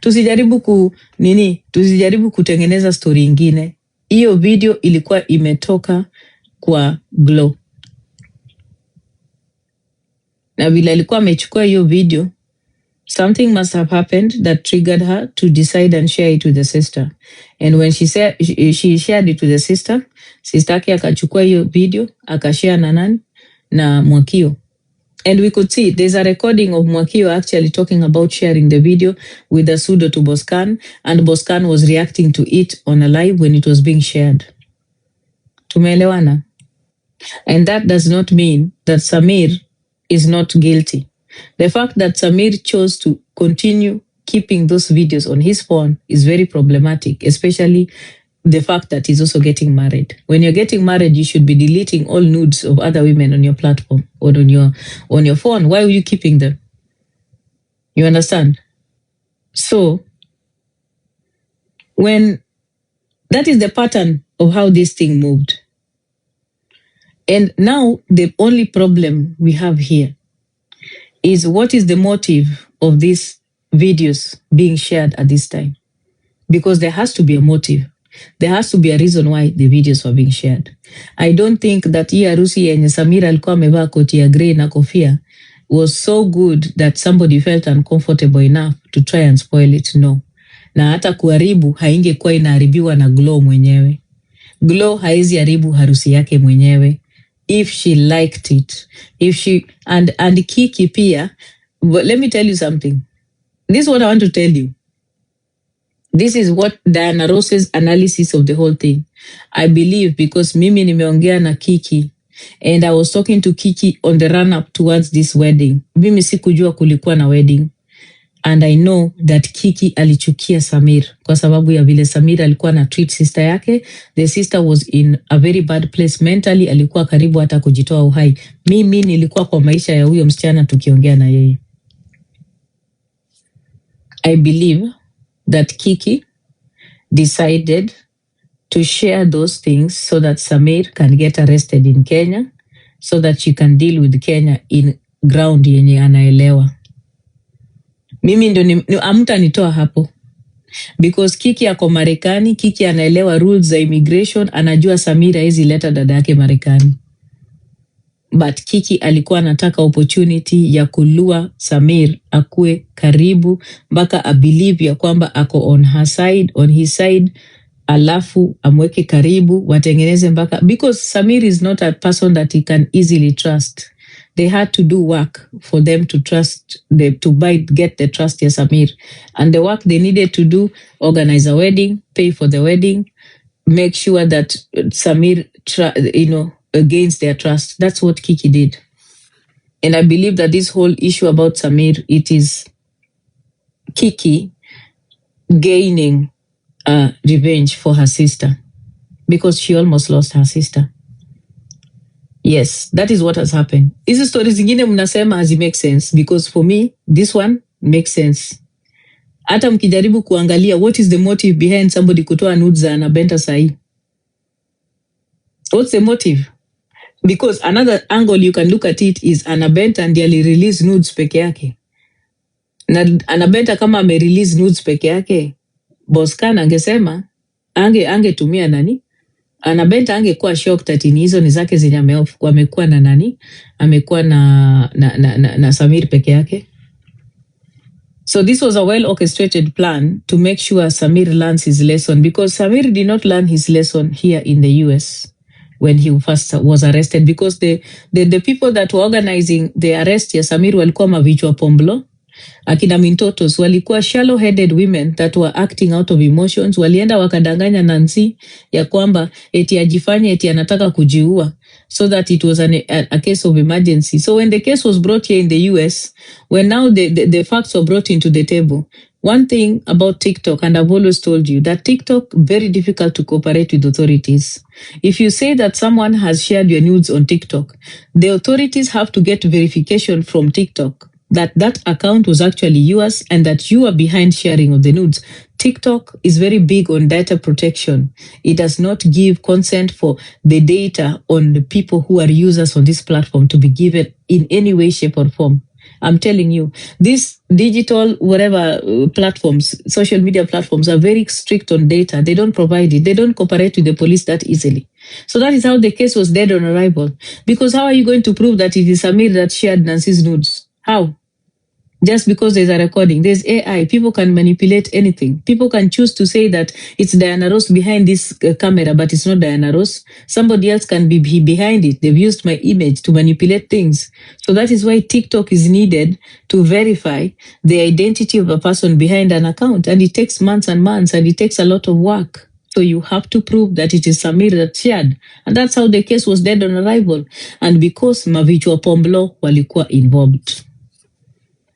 Tusijaribu kutengeneza story ingine. Hiyo video ilikuwa imetoka kwa Glow. Na vile alikuwa amechukua hiyo video, something must have happened that triggered her to decide and share it with the sister. And when she shared it with the sister yake akachukua hiyo video, akashare na nani? Na Mwakio. And we could see there's a recording of Mwakio actually talking about sharing the video with a pseudo to Boscan, and Boscan was reacting to it on a live when it was being shared. Tumeelewana? And that does not mean that Samir is not guilty. The fact that Samir chose to continue keeping those videos on his phone is very problematic, especially the fact that he's also getting married. When you're getting married, you should be deleting all nudes of other women on your platform or on your phone. Why are you keeping them? You understand? So, when that is the pattern of how this thing moved. And now the only problem we have here is what is the motive of these videos being shared at this time? Because there has to be a motive. There has to be a reason why the videos were being shared. I don't think that hii harusi yenye Samira alikuwa amevaa koti ya grey na kofia was so good that somebody felt uncomfortable enough to try and spoil it. No. Na hata kuharibu haingekuwa inaharibiwa na Glow mwenyewe. Glow haizi haribu harusi yake mwenyewe. If she liked it, if she and Kiki pia, but let me tell you something. This is what I want to tell you. This is what Diana Rose's analysis of the whole thing. I believe because mimi nimeongea na Kiki and I was talking to Kiki on the run up towards this wedding. Mimi sikujua kulikuwa na wedding. And I know that Kiki alichukia Samir kwa sababu ya vile Samir alikuwa na treat sister yake. The sister was in a very bad place mentally. Alikuwa karibu hata kujitoa uhai. Mimi nilikuwa kwa maisha ya huyo msichana tukiongea na yeye. I believe that Kiki decided to share those things so that Samir can get arrested in Kenya, so that she can deal with Kenya in ground yenye anaelewa. Mimi ndo amtanitoa hapo, because Kiki ako Marekani. Kiki anaelewa rules za immigration, anajua Samira hizi leta dada yake Marekani. But Kiki alikuwa anataka opportunity ya kulua Samir akue karibu mpaka abelieve ya kwamba ako on his side, alafu amweke karibu watengeneze mpaka, because Samir is not a person that he can easily trust. They had to do work for them to trust, get the trust ya Samir. And the work they needed to do, organize a wedding, pay for the wedding, make sure that Samir, gains their trust. That's what Kiki did. And I believe that this whole issue about Samir, it is Kiki gaining revenge for her sister, because she almost lost her sister. Yes, that is what has happened. Hizi stories zingine mnasema hazi make sense, because for me, this one makes sense. Hata mkijaribu kuangalia what is the motive behind somebody kutoa nudes za Anabenta sahi. What's the motive? Because another angle you can look at it is Anabenta ndiye alirelease nudes peke yake. Na Anabenta kama amerelease nudes peke yake, Boscan angesema angetumia nani? Anabenta angekuwa shocked ati hizo ni zake zenye amekuwa na nani? Amekuwa na Samir peke yake. So this was a well orchestrated plan to make sure Samir learns his lesson, because Samir did not learn his lesson here in the US when he first was arrested, because the people that were organizing the arrest ya Samir walikuwa mavichwa pomblo. Akina Mintotos walikuwa shallow-headed women that were acting out of emotions. Walienda wakadanganya Nancy ya kwamba eti ajifanye eti anataka kujiua, so that it was a case of emergency. So when the case was brought here in the US, when now the facts were brought into the table, one thing about TikTok, and I've always told you, that TikTok, very difficult to cooperate with authorities. If you say that someone has shared your nudes on TikTok, the authorities have to get verification from TikTok that account was actually yours and that you are behind sharing of the nudes. TikTok is very big on data protection. It does not give consent for the data on the people who are users on this platform to be given in any way, shape, or form. I'm telling you, these digital, platforms, social media platforms are very strict on data. They don't provide it. They don't cooperate with the police that easily. So that is how the case was dead on arrival. Because how are you going to prove that it is Samir that shared Nancy's nudes? How? Just because there's a recording. There's AI. People can manipulate anything. People can choose to say that it's Diana Ross behind this camera, but it's not Diana Ross. Somebody else can be behind it. They've used my image to manipulate things. So that is why TikTok is needed to verify the identity of a person behind an account. And it takes months and months, and it takes a lot of work. So you have to prove that it is Samir that shared. And that's how the case was dead on arrival. And because Mavichwa Pomblo walikuwa involved.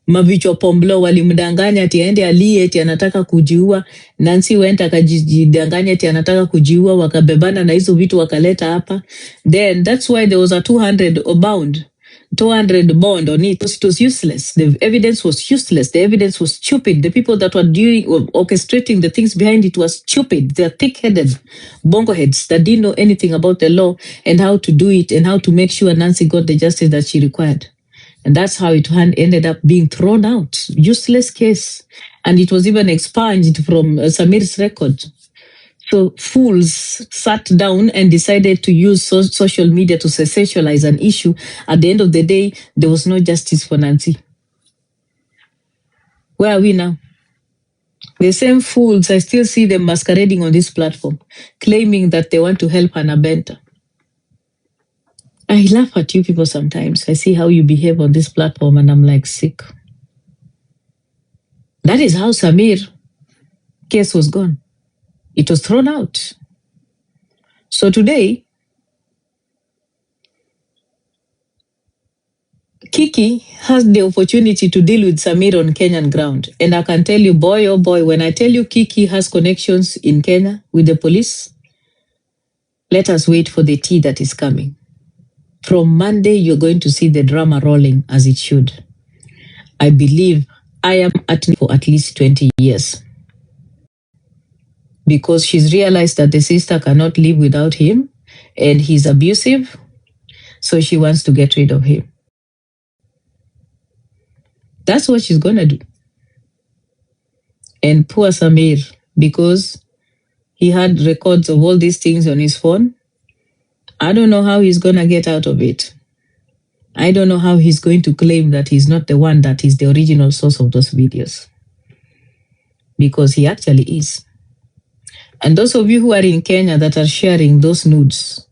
Mavichwa Pomblo walimdanganya ati aende alie ati anataka kujiua. Nancy went akajidanganya ati anataka kujiua, wakabebana na hizo vitu wakaleta hapa. Then that's why there was a 200 bond on it. It was useless. The evidence was useless. The evidence was stupid. The people that were orchestrating the things behind it was stupid. They're thick-headed bongo heads that didn't know anything about the law and how to do it and how to make sure Nancy got the justice that she required. And that's how it ended up being thrown out. Useless case. And it was even expunged from Samir's record. So fools sat down and decided to use social media to sensationalize an issue. At the end of the day, there was no justice for Nancy. Where are we now? The same fools, I still see them masquerading on this platform, claiming that they want to help Anabenta. I laugh at you people sometimes. I see how you behave on this platform and I'm like sick. That is how Samir case was gone. It was thrown out. So today, Kiki has the opportunity to deal with Samir on Kenyan ground. And I can tell you, boy, oh boy, when I tell you Kiki has connections in Kenya with the police, let us wait for the tea that is coming. From Monday, you're going to see the drama rolling as it should. I believe I am at for at least 20 years. because she's realized that the sister cannot live without him and he's abusive. So she wants to get rid of him. That's what she's going to do. And poor Samir, because he had records of all these things on his phone, I don't know how he's going to get out of it. I don't know how he's going to claim that he's not the one that is the original source of those videos. Because he actually is. And those of you who are in Kenya that are sharing those nudes,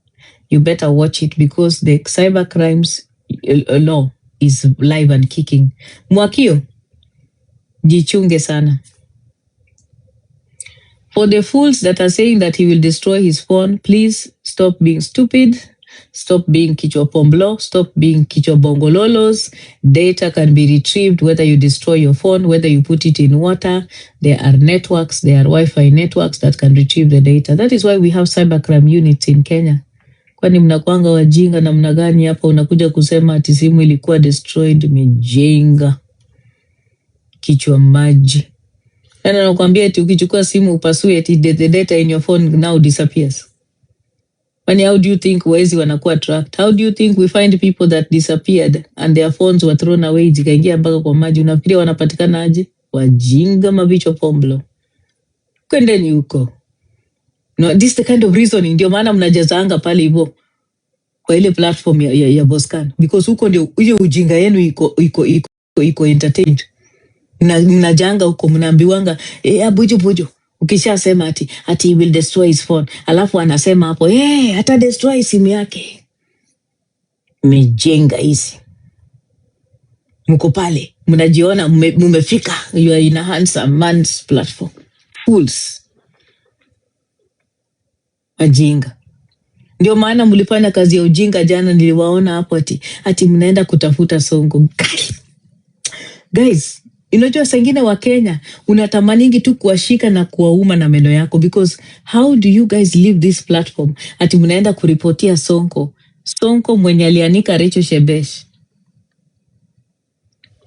you better watch it, because the cyber crimes law is live and kicking. Mwakio, jichunge sana. For the fools that are saying that he will destroy his phone, please stop being stupid. Stop being kichwa stop being kichwa bongololos. Data can be retrieved whether you destroy your phone, whether you put it in water. There are networks, there are Wi-Fi networks that can retrieve the data. That is why we have cybercrime units in Kenya. Kwani mnakwanga wajinga na mnagani hapa unakuja kusema ati simu ilikuwa destroyed, mjinga. Kichwa maji. Na nakwambia eti ukichukua simu upasue eti the data in your phone now disappears. When how do you think wezi wanakuwa tracked? How do you think we find people that disappeared and their phones were thrown away zikaingia mpaka kwa maji? Unafikiria wanapatikana aje? Wajinga mabicho pomblo. Kwendeni huko. No, this is the kind of reasoning ndio maana mnajazanga pale hivyo kwa ile platform ya Boscan, because huko ndio hiyo ujinga yenu iko entertained. Mnajanga huko mnaambiwanga bujo ukishasema ati he will destroy his phone, alafu anasema hapo hata destroy simu yake. Mmejenga hizi, mko pale mnajiona mmefika, you are in a handsome man's platform. Fools, ajinga. Ndio maana mlifanya kazi ya ujinga jana, niliwaona hapo ati mnaenda kutafuta Sonko. Guys, unajua sangine wa Kenya unatamaningi tu kuwashika na kuwauma na meno yako, because how do you guys leave this platform ati mnaenda kuripotia Sonko? Sonko mwenye alianika Rachel Shebesh.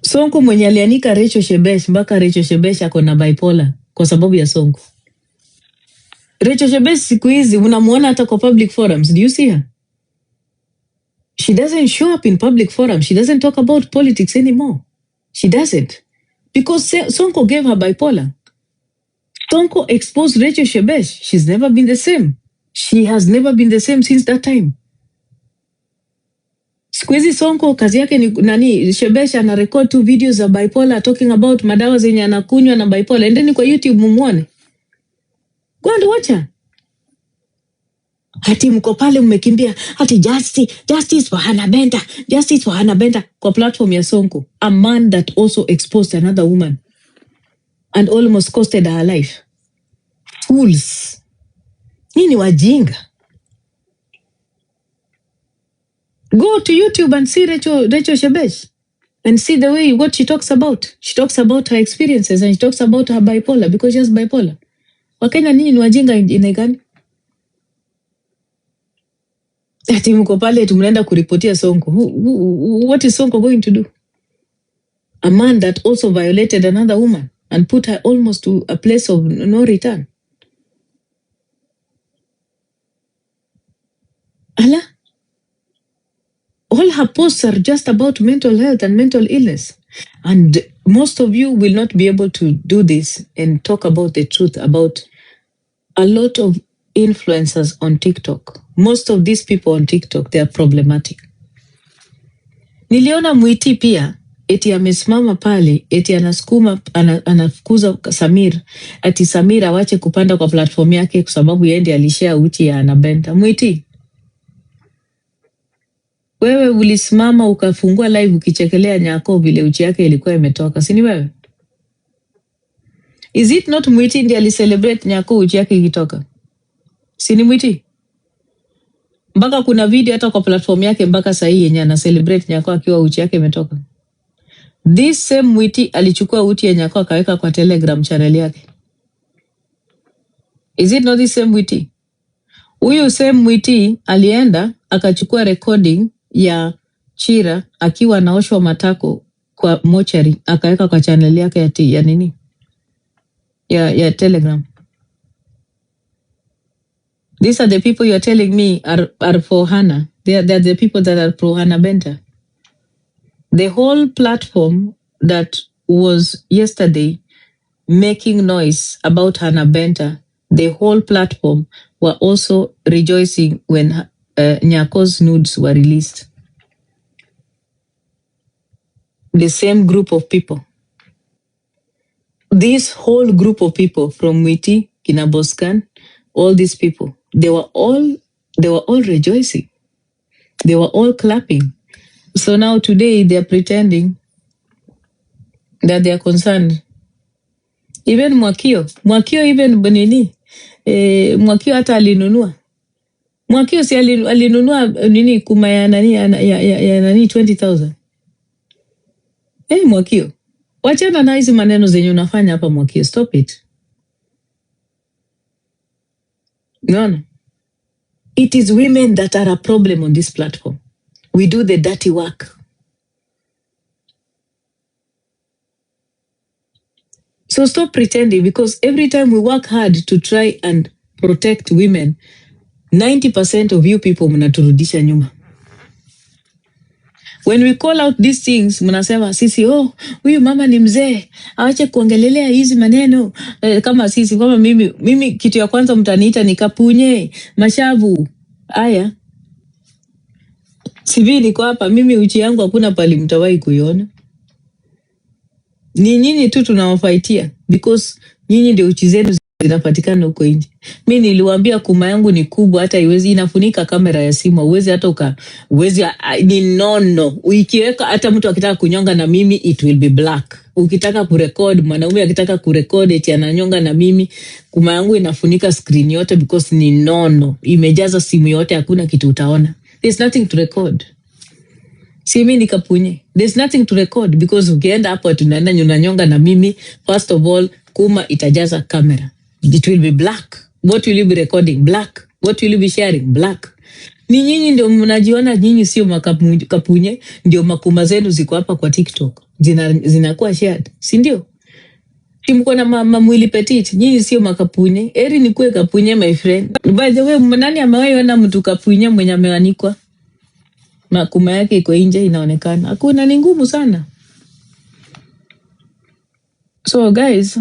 Sonko mwenye alianika Rachel Shebesh mpaka Rachel Shebesh ako na bipolar kwa sababu ya Sonko. Rachel Shebesh siku hizi unamuona hata kwa public forums. Do you see her? She doesn't show up in public forums. She doesn't talk about politics anymore. She doesn't. Because Sonko gave her bipolar. Sonko exposed Rachel Shebesh. She's never been the same. She has never been the same since that time. Siku hizi Sonko kazi yake ni Shebesh ana record 2 videos za bipolar talking about madawa zenye anakunywa na bipolar. Endeni kwa YouTube mumuone. Go and watch her. Hati mko pale mmekimbia hati justice for Hannah Benta, justice for Hannah Benta kwa platform ya Sonko, a man that also exposed another woman and almost costed her life. Fools. Nini wajinga? Go to YouTube and see Rachel Shebesh and see the way what she talks about. She talks about her experiences and she talks about her bipolar, because she has bipolar. Wakenya nini ni wajinga inegani? Ati mko pale tumnaenda kuripotia Sonko. What is Sonko going to do? A man that also violated another woman and put her almost to a place of no return. Allah. All her posts are just about mental health and mental illness. And most of you will not be able to do this and talk about the truth about a lot of influencers on TikTok. Most of these people on TikTok, they are problematic. Niliona Mwiti pia, eti amesimama pale, eti anafukuza Samir, ati Samir awache kupanda kwa platform yake kwa sababu yeye alishare uchi ya Hannah Benta. Mwiti, wewe ulisimama ukafungua live ukichekelea Nyako vile uchi yake ilikuwa imetoka, si ni wewe? Is it not Mwiti ndiye alicelebrate Nyako uchi yake ikitoka? Si ni Mwiti? Mpaka kuna video hata kwa platform yake mpaka saa hii yenye ana celebrate Nyako akiwa uchi yake imetoka. This same Mwiti alichukua uchi ya Nyako akaweka kwa Telegram channel yake. Is it not the same Mwiti? Huyu same Mwiti alienda akachukua recording ya Chira akiwa anaoshwa matako kwa mochari akaweka kwa channel yake ya nini? Ya Telegram. These are the people you're telling me are for Hannah. They're the people that are pro Hannah Benta. The whole platform that was yesterday making noise about Hannah Benta, the whole platform were also rejoicing when Nyako's nudes were released. The same group of people. This whole group of people from Witi, Kinaboskan, all these people, they were all rejoicing. They were all clapping. So now today they're pretending that they are concerned. Even Mwakio even Benini, Mwakio hata alinunua. Mwakio si alinunua nini kuma ya nani ya nani 20,000. Mwakio. Wachana na hizi maneno zenye unafanya hapa Mwakio. Stop it. No. It is women that are a problem on this platform. We do the dirty work. So stop pretending, because every time we work hard to try and protect women, 90% of you people mnaturudisha nyuma. When we call out these things, mnasema sisi, huyu mama ni mzee, awache kuongelelea hizi maneno. Kama sisi, kama mimi kitu ya kwanza mtaniita ni kapunye, mashavu. Aya. Sivi niko hapa, mimi uchi yangu hakuna pali mtawai kuiona. Ni nyinyi tu tunawafaitia, because nyinyi ndio uchi zenu zinapatikana huko nje. Mimi niliwaambia kuma yangu ni kubwa, hata iwezi inafunika kamera ya simu, uwezi hata uwezi ni nono. Ukiweka hata mtu akitaka kunyonga na mimi, it will be black. Ukitaka kurecord, mwanaume akitaka kurecord eti ananyonga na mimi, kuma yangu inafunika screen yote because ni nono. Imejaza simu yote, hakuna kitu utaona. There's nothing to record. Simi ni kapunye. There's nothing to record, because ukienda hapo tunaenda unanyonga na mimi, first of all, kuma itajaza camera. It will be black. What will you be recording? Black. What will you be sharing? Black. Ni nyinyi ndio mnajiona nyinyi sio makapunye, ndio makuma zenu ziko hapa kwa TikTok. Zinakuwa shared. Si ndio? Mko na mwili petit, nyinyi sio makapunye. Eri ni kuwe kapunye, my friend. By the way, nani amewahi ona mtu kapunye mwenye ameanikwa? Makuma yake iko nje inaonekana. Hakuna, ni ngumu sana. So guys,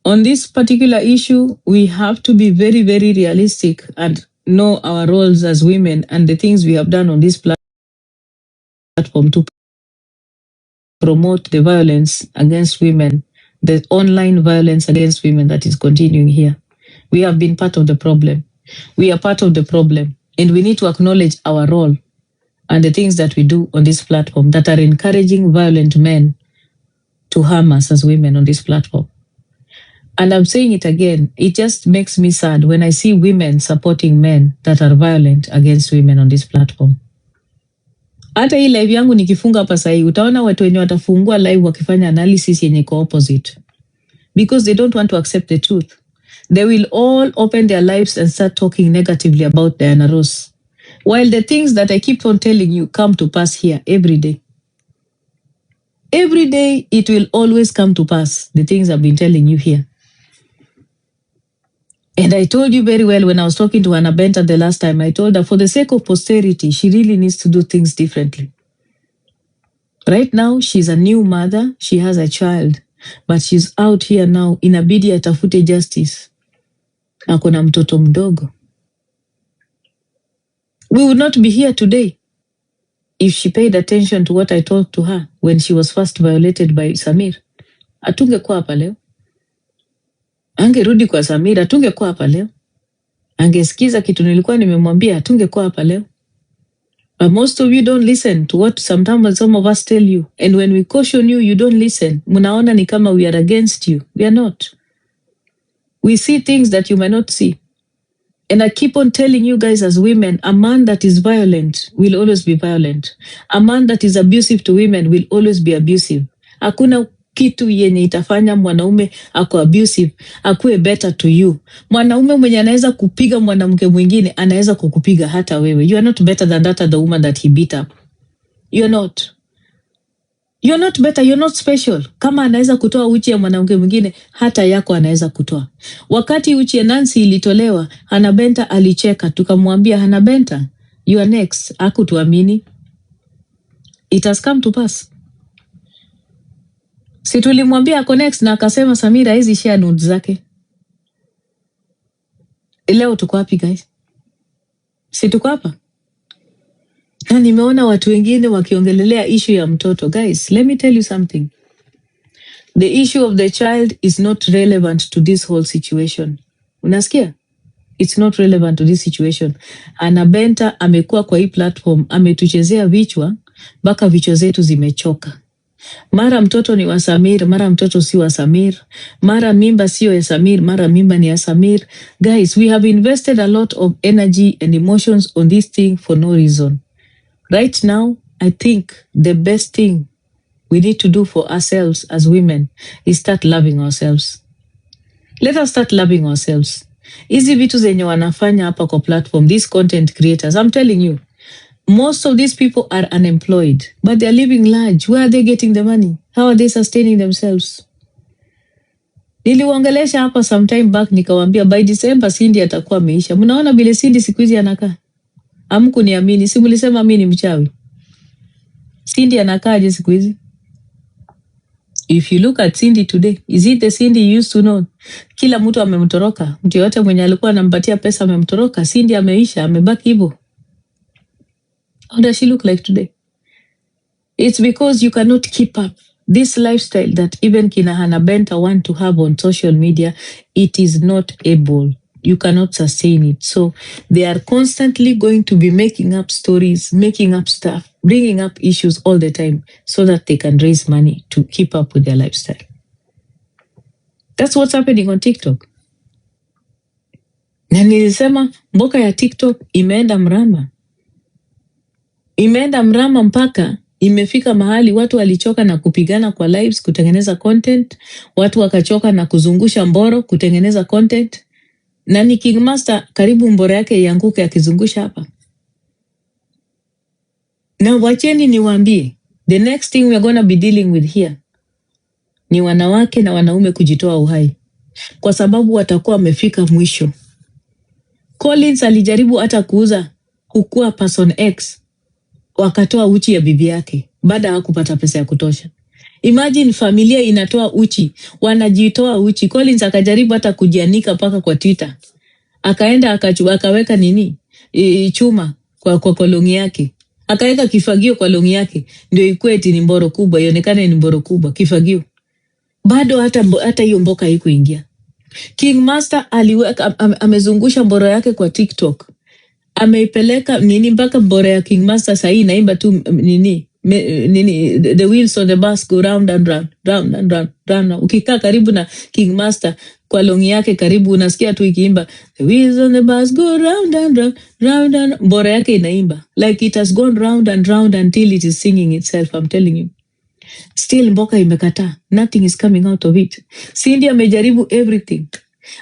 on this particular issue, we have to be very, very realistic and know our roles as women and the things we have done on this platform to promote the violence against women, the online violence against women that is continuing here. We have been part of the problem. We are part of the problem, and we need to acknowledge our role and the things that we do on this platform that are encouraging violent men to harm us as women on this platform. And I'm saying it again, it just makes me sad when I see women supporting men that are violent against women on this platform. Hata hii live yangu nikifunga hapa sasa, utaona watu wenye watafungua live wakifanya analysis yenye ko opposite. Because they don't want to accept the truth. They will all open their lives and start talking negatively about Diana Ross. While the things that I keep on telling you come to pass here every day. Every day, it will always come to pass, the things I've been telling you here. And I told you very well when I was talking to Hannah Benta the last time, I told her for the sake of posterity, she really needs to do things differently. Right now, she's a new mother, she has a child, but she's out here now, inabidi atafute justice. Ako na mtoto mdogo. We would not be here today if she paid attention to what I talked to her when she was first violated by Samir. Atungekuwa hapa leo. Angerudi kwa Samir, atungekuwa hapa leo. Angesikiza kitu nilikuwa nimemwambia, atungekuwa hapa leo. But most of you don't listen to what sometimes some of us tell you. And when we caution you, you don't listen. Munaona ni kama we are against you. We are not. We see things that you may not see. And I keep on telling you guys as women, a man that is violent will always be violent. A man that is abusive to women will always be abusive. Hakuna kitu yenye itafanya mwanaume ako abusive, akuwe better to you. Mwanaume mwenye anaweza kupiga mwanamke mwingine, anaweza kukupiga hata wewe. You are not better than that other woman that he beat up. You are not. You're not better, you're not special. Kama anaweza kutoa uchi ya mwanamke mwingine, hata yako anaweza kutoa. Wakati uchi ya Nancy ilitolewa, Hannah Benta alicheka, tukamwambia Hannah Benta, you are next. Hakutuamini. It has come to pass. Si tulimwambia ako next na akasema Samira hizi share nudes zake. Leo tuko wapi guys? Si tuko hapa? Na nimeona watu wengine wakiongelelea issue ya mtoto. Guys, let me tell you something. The issue of the child is not relevant to this whole situation. Unasikia? It's not relevant to this situation. Hannah Benta amekuwa kwa hii platform, ametuchezea vichwa mpaka vichwa zetu zimechoka. Mara mtoto ni wa Samir, mara mtoto si wa Samir, mara mimba sio ya Samir, mara mimba ni ya Samir. Guys, we have invested a lot of energy and emotions on this thing for no reason. Right now, I think the best thing we need to do for ourselves as women is start loving ourselves. Let us start loving ourselves. Hizi vitu zenye wanafanya hapa kwa platform, these content creators, I'm telling you, most of these people are unemployed, but they're living large. Where are they getting the money? How are they sustaining themselves? Niliwaongelesha hapa sometime back nikawambia by December Cindy atakuwa ameisha. Mnaona vile Cindy siku hizi anakaa? Hamkuniamini, si mlisema mimi ni mchawi. Cindy anakaaje siku hizi? If you look at Cindy today, is it the Cindy you used to know? Kila mtu amemtoroka. Mtu yote mwenye alikuwa anampatia pesa amemtoroka. Cindy ameisha, amebaki hivyo. How does she look like today? It's because you cannot keep up this lifestyle that even kina Hannah Benta want to have on social media. It is not able. You cannot sustain it. So they are constantly going to be making up stories, making up stuff, bringing up issues all the time so that they can raise money to keep up with their lifestyle. That's what's happening on TikTok. Na nilisema mboka ya TikTok imeenda mrama. Imeenda mrama mpaka imefika mahali watu walichoka na kupigana kwa lives kutengeneza content, watu wakachoka na kuzungusha mboro kutengeneza content. Na ni King Master karibu mboro yake ianguke akizungusha hapa. Na wacheni niwaambie, the next thing we are gonna be dealing with here ni wanawake na wanaume kujitoa uhai, kwa sababu watakuwa wamefika mwisho. Collins alijaribu hata kuuza kukua person X, wakatoa uchi ya bibi yake baada hakupata pesa ya kutosha. Imagine familia inatoa uchi, wanajitoa uchi. Collins akajaribu hata kujianika paka kwa Twitter. Akaenda akaweka nini? Chuma kwa kolongi yake. Akaweka kifagio kwa longi yake ndio ikuwe eti ni mboro kubwa, ionekane ni mboro kubwa kifagio. Bado hata hiyo mboka haikuingia. King Master aliweka amezungusha mboro yake kwa TikTok. Ameipeleka nini mpaka mboro ya King Master sasa inaimba tu nini the wheels on the bus go round and round, round and round, round. Ukikaa karibu na King Master kwa longi yake karibu unasikia tu ikiimba the wheels on the bus go round and round, round and round. Mboro yake inaimba like it has gone round and round until it is singing itself. I'm telling you. Still mboka imekataa. Nothing is coming out of it. Cindy amejaribu everything.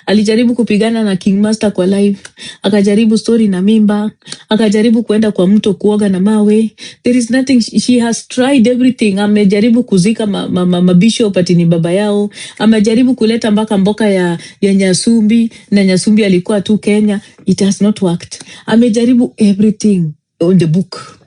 Alijaribu kupigana na King Master kwa live, akajaribu story na mimba, akajaribu kuenda kwa mto kuoga na mawe. There is nothing, she has tried everything. Amejaribu kuzika mabishop ati ni baba yao, amejaribu kuleta mpaka mboka ya Nyasumbi na Nyasumbi alikuwa tu Kenya. It has not worked. Amejaribu everything on the book.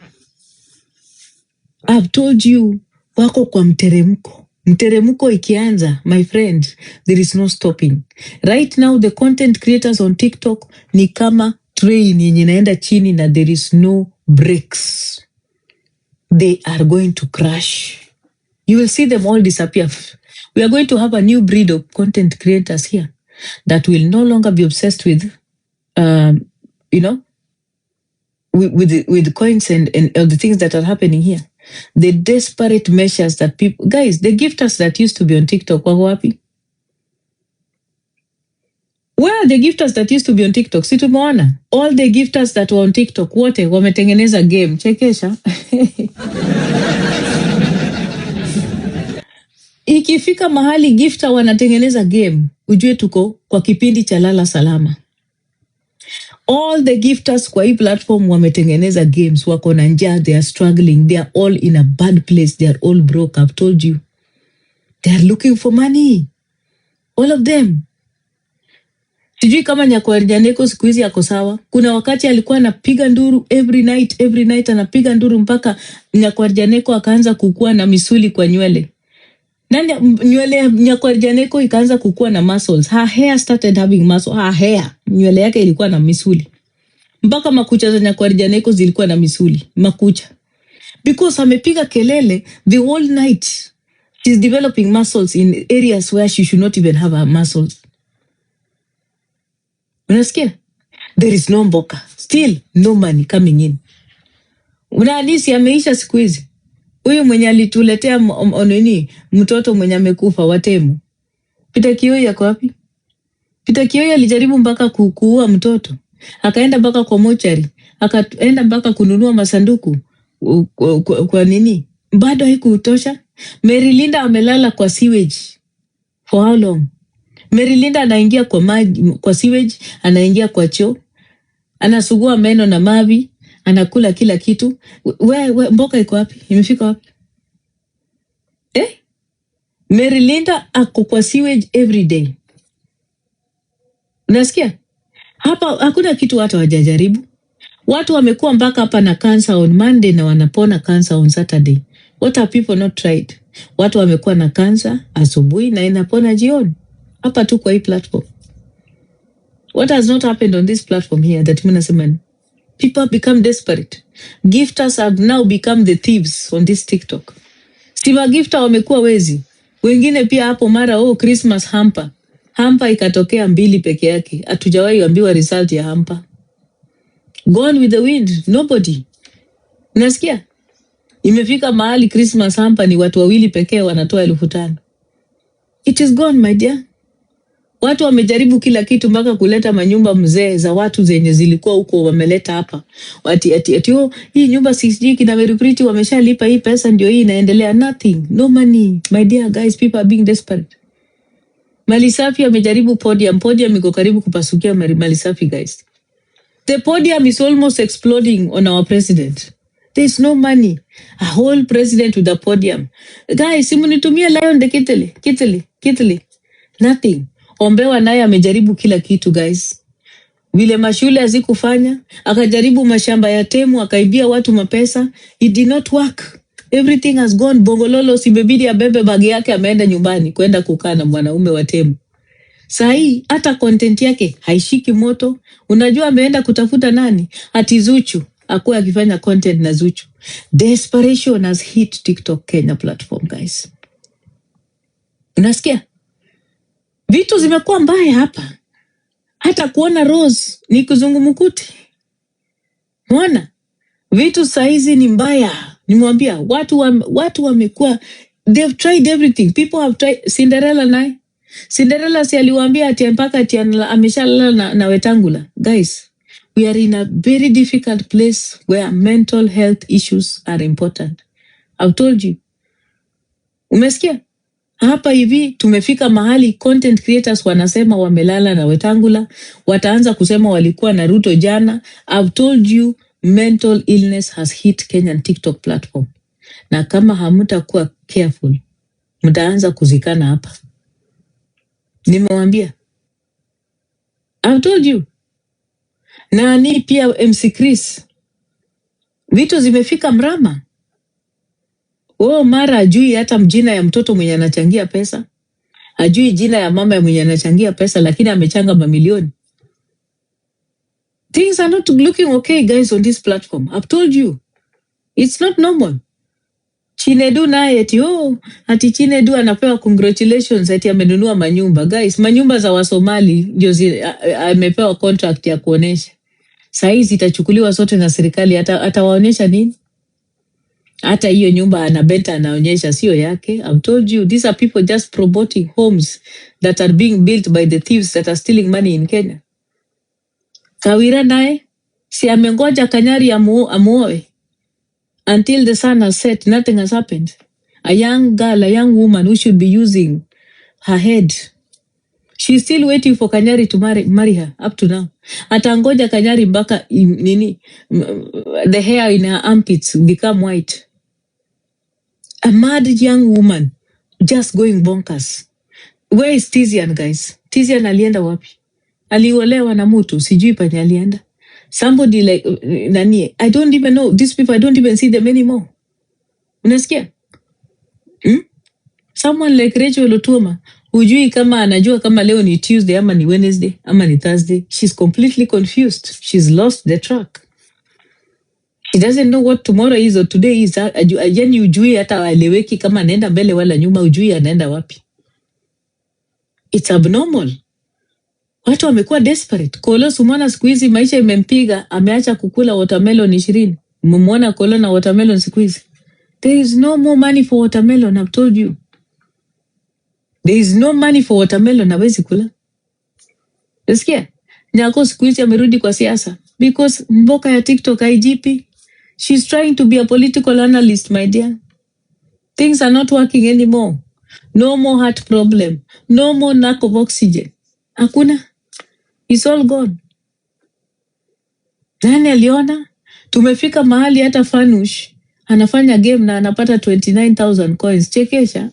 I've told you, wako kwa mteremko. Mteremko ikianza, my friend, there is no stopping. Right now, the content creators on TikTok ni kama train yenye inaenda chini na there is no brakes. They are going to crash. You will see them all disappear. We are going to have a new breed of content creators here that will no longer be obsessed with, with coins and the things that are happening here. The desperate measures that people, guys, the gifters that used to be on TikTok, wako wapi? Where are the gifters that used to be on TikTok? Si tumeona all the gifters that were on TikTok wote wametengeneza game. Chekesha. Ikifika mahali gifter wanatengeneza game, ujue tuko kwa kipindi cha lala salama. All the gifters kwa hii platform wametengeneza games, wako na njaa, they are struggling, they are all in a bad place, they are all broke. I've told you, they are looking for money, all of them. Sijui kama Nyakwarjaneko siku hizi yako sawa. Kuna wakati alikuwa anapiga nduru every night anapiga nduru mpaka Nyakwarjaneko akaanza kukua na misuli kwa nywele. Nani nywele ya Nyakwarjaneko ikaanza kukua na muscles. Her hair started having muscle. Her hair, nywele yake ilikuwa na misuli. Mpaka makucha za Nyakwarjaneko zilikuwa na misuli, makucha. Because amepiga kelele the whole night. She's developing muscles in areas where she should not even have her muscles. Unasikia? There is no mboka. Still no money coming in. Unahisi ameisha siku hizi. Huyu mwenye alituletea mtoto mwenye amekufa Watemu. Peter Kioi yako wapi? Peter Kioi alijaribu mpaka kuua mtoto. Akaenda mpaka kwa mochari. Akaenda mpaka kununua masanduku. Kwa nini? Bado haikutosha. Mary Linda amelala kwa sewage. For how long? Mary Linda anaingia kwa maji, kwa sewage, anaingia kwa choo, anasugua meno na mavi, anakula kila kitu. Mboka iko wapi? Imefika wapi? Mary Linda ako kwa sewage every day. Unasikia? Hapa hakuna kitu watu hawajajaribu. Watu wamekuwa mpaka hapa na cancer on Monday na wanapona cancer on Saturday. What have people not tried? Watu wamekuwa na cancer asubuhi na inapona jioni. Hapa tu kwa hii platform. What has not happened on this platform here that mnasema? People have become desperate. Gifters have now become the thieves on this TikTok. Sima gifter wamekuwa wezi. Wengine pia hapo mara Christmas hamper. Hamper ikatokea 2 peke yake. Hatujawahi ambiwa result ya hamper. Gone with the wind. Nobody. Unasikia? Imefika mahali Christmas hamper ni watu 2 pekee wanatoa 5,000. It is gone, my dear. Watu wamejaribu kila kitu mpaka kuleta manyumba mzee za watu zenye zilikuwa huko wameleta hapa. Ati hii nyumba sijui kina Meripuriti wameshalipa hii pesa ndio hii inaendelea. Nothing. No money. My dear guys, people are being desperate. Malisafi amejaribu podium. Podium iko karibu kupasukia Malisafi, guys. The podium is almost exploding on our president. There is no money. A whole president with a podium. Guys, simunitumia Lion de Kitele. Nothing. Ombewa naye amejaribu kila kitu, guys. Vile mashule hazikufanya, akajaribu mashamba ya Temu, akaibia watu mapesa. It did not work. Everything has gone. Bongololo sibebidi abebe bagi yake ameenda nyumbani kwenda kukaa na mwanaume wa Temu. Sahi hata content yake haishiki moto. Unajua ameenda kutafuta nani? Ati Zuchu. Akuwa akifanya content na Zuchu. Desperation has hit TikTok Kenya platform, guys. Unasikia? Vitu zimekuwa mbaya hapa. Hata kuona Rose ni kuzungumukuti. Mwana? Vitu saizi ni mbaya. Nimwambia watu wamekuwa, they've tried everything. People have tried. Cinderella naye. Cinderella si aliwaambia ati mpaka ati ameshalala na Wetangula. Guys, we are in a very difficult place where mental health issues are important. I've told you. Umesikia? Hapa hivi tumefika mahali content creators wanasema wamelala na Wetangula, wataanza kusema walikuwa na Ruto jana. I've told you mental illness has hit Kenyan TikTok platform. Na kama hamtakuwa careful, mtaanza kuzikana hapa. Nimewambia. I've told you. Na ni pia MC Chris. Vitu zimefika mrama. Mara ajui hata mjina ya mtoto mwenye anachangia pesa. Ajui jina ya mama ya mwenye anachangia pesa, lakini amechanga mamilioni. Things are not looking okay, guys, on this platform. I've told you. It's not normal. Chinedu naye ati Chinedu anapewa congratulations ati amenunua manyumba. Guys, manyumba za Wasomali ndio amepewa contract ya kuonesha. Saizi itachukuliwa sote na serikali, atawaonesha nini? Hata hiyo nyumba anabenta anaonyesha sio yake. I've told you, these are people just promoting homes that are being built by the thieves that are stealing money in Kenya. Kawira naye si amengoja Kanyari amuoe. Until the sun has set, nothing has happened. A young girl, a young woman who should be using her head, She's still waiting for Kanyari to marry her up to now. Atangoja Kanyari mpaka the hair in her armpits become white. A mad young woman just going bonkers. Where is Tizian, guys? Tizian alienda wapi? Aliolewa na mtu, sijui penye alienda. Somebody like nani? I don't even know. These people, I don't even see them anymore. Unasikia? Someone like Rachel Otuoma, hujui kama anajua kama leo ni Tuesday ama ni Wednesday ama ni Thursday. She's completely confused. She's lost the track. She doesn't know what tomorrow is or today is. Yani ujui hata aeleweki kama anaenda mbele wala nyuma, ujui anaenda wapi. It's abnormal. Watu wamekuwa desperate. Kolo Sumana siku hizi maisha imempiga, ameacha kukula watermelon 20. Mmemuona Kolo na watermelon siku hizi? There is no more money for watermelon, I've told you. There is no money for watermelon, hawezi kula. Unasikia? Nyako siku hizi amerudi kwa siasa because mboka ya TikTok IGP. She's trying to be a political analyst, my dear. Things are not working anymore. No more heart problem. No more lack of oxygen. Hakuna. It's all gone. Nani aliona? Tumefika mahali hata Fanush anafanya game na anapata 29,000 coins. Chekesha.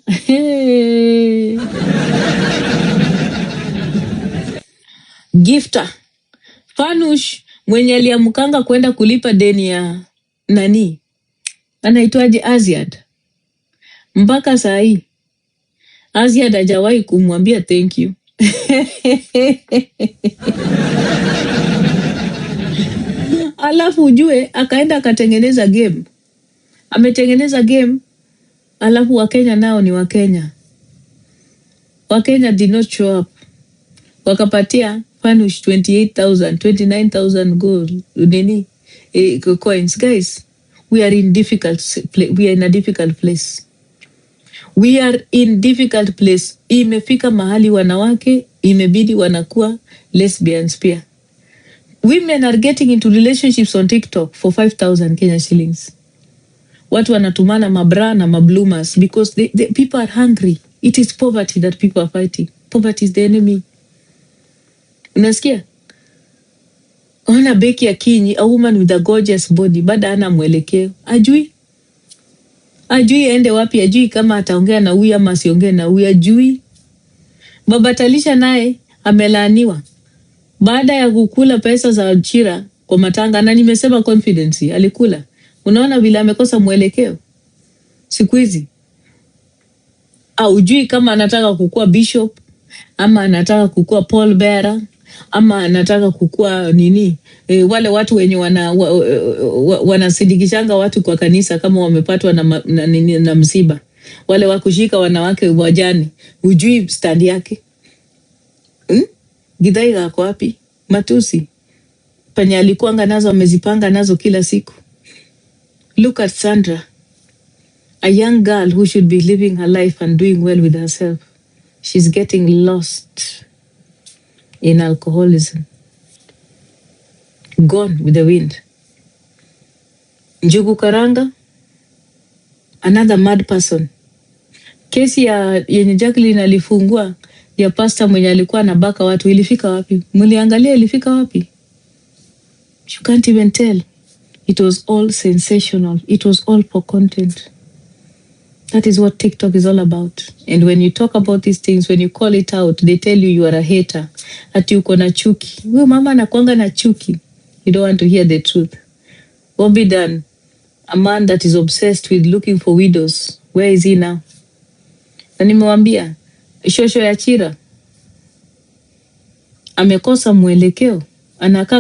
Gifter. Fanush mwenye aliamkanga kwenda kulipa deni ya nani? Anaitwaje Aziad. Mpaka saa hii Aziad hajawahi kumwambia thank you. Alafu ujue akaenda akatengeneza game. Ametengeneza game, alafu Wakenya nao ni Wakenya. Wakenya did not show up. Wakapatia Fanush 28,000, 29,000 gold coins. Guys, we are in a difficult place. We are in difficult place. Imefika mahali wanawake imebidi wanakuwa lesbians pia. Women are getting into relationships on TikTok for 5,000 Kenya shillings. Watu wanatumana mabra na mabloomers because the people are hungry. It is poverty that people are fighting. Poverty is the enemy. Unasikia? Ona Becky Akinyi, a woman with a gorgeous body, bada ana mwelekeo. Ajui ende wapi, ajui kama ataongea na huyu ama asiongee na huyu, ajui. Baba Talisha naye amelaaniwa. Baada ya kukula pesa za Chira kwa matanga, na nimesema confidence alikula. Unaona vile amekosa mwelekeo siku hizi. Ujui kama anataka kukua bishop ama anataka kukua Paul Bearer ama anataka kukua nini, wale watu wenye wanasindikishanga watu kwa kanisa kama wamepatwa na msiba, wale wakushika wanawake wajane. Ujui stand yake. Githai yako wapi? Matusi penye alikuanga nazo amezipanga nazo kila siku. Look at Sandra, a young girl who should be living her life and doing well with herself. She's getting lost in alcoholism. Gone with the wind. Njugu Karanga, another mad person. Kesi ya yenye Jacqueline alifungua ya pasta mwenye alikuwa anabaka watu ilifika wapi? Mliangalia ilifika wapi? You can't even tell. It was all sensational. It was all for content. That is what TikTok is all about. And when you talk about these things, when you call it out, they tell you are a hater. Ati uko na chuki. Wewe mama anakuanga na chuki. You don't want to hear the truth. Won't be done. A man that is obsessed with looking for widows. Where is he now? Na nimewambia, shosho ya Chira amekosa mwelekeo. Anakaa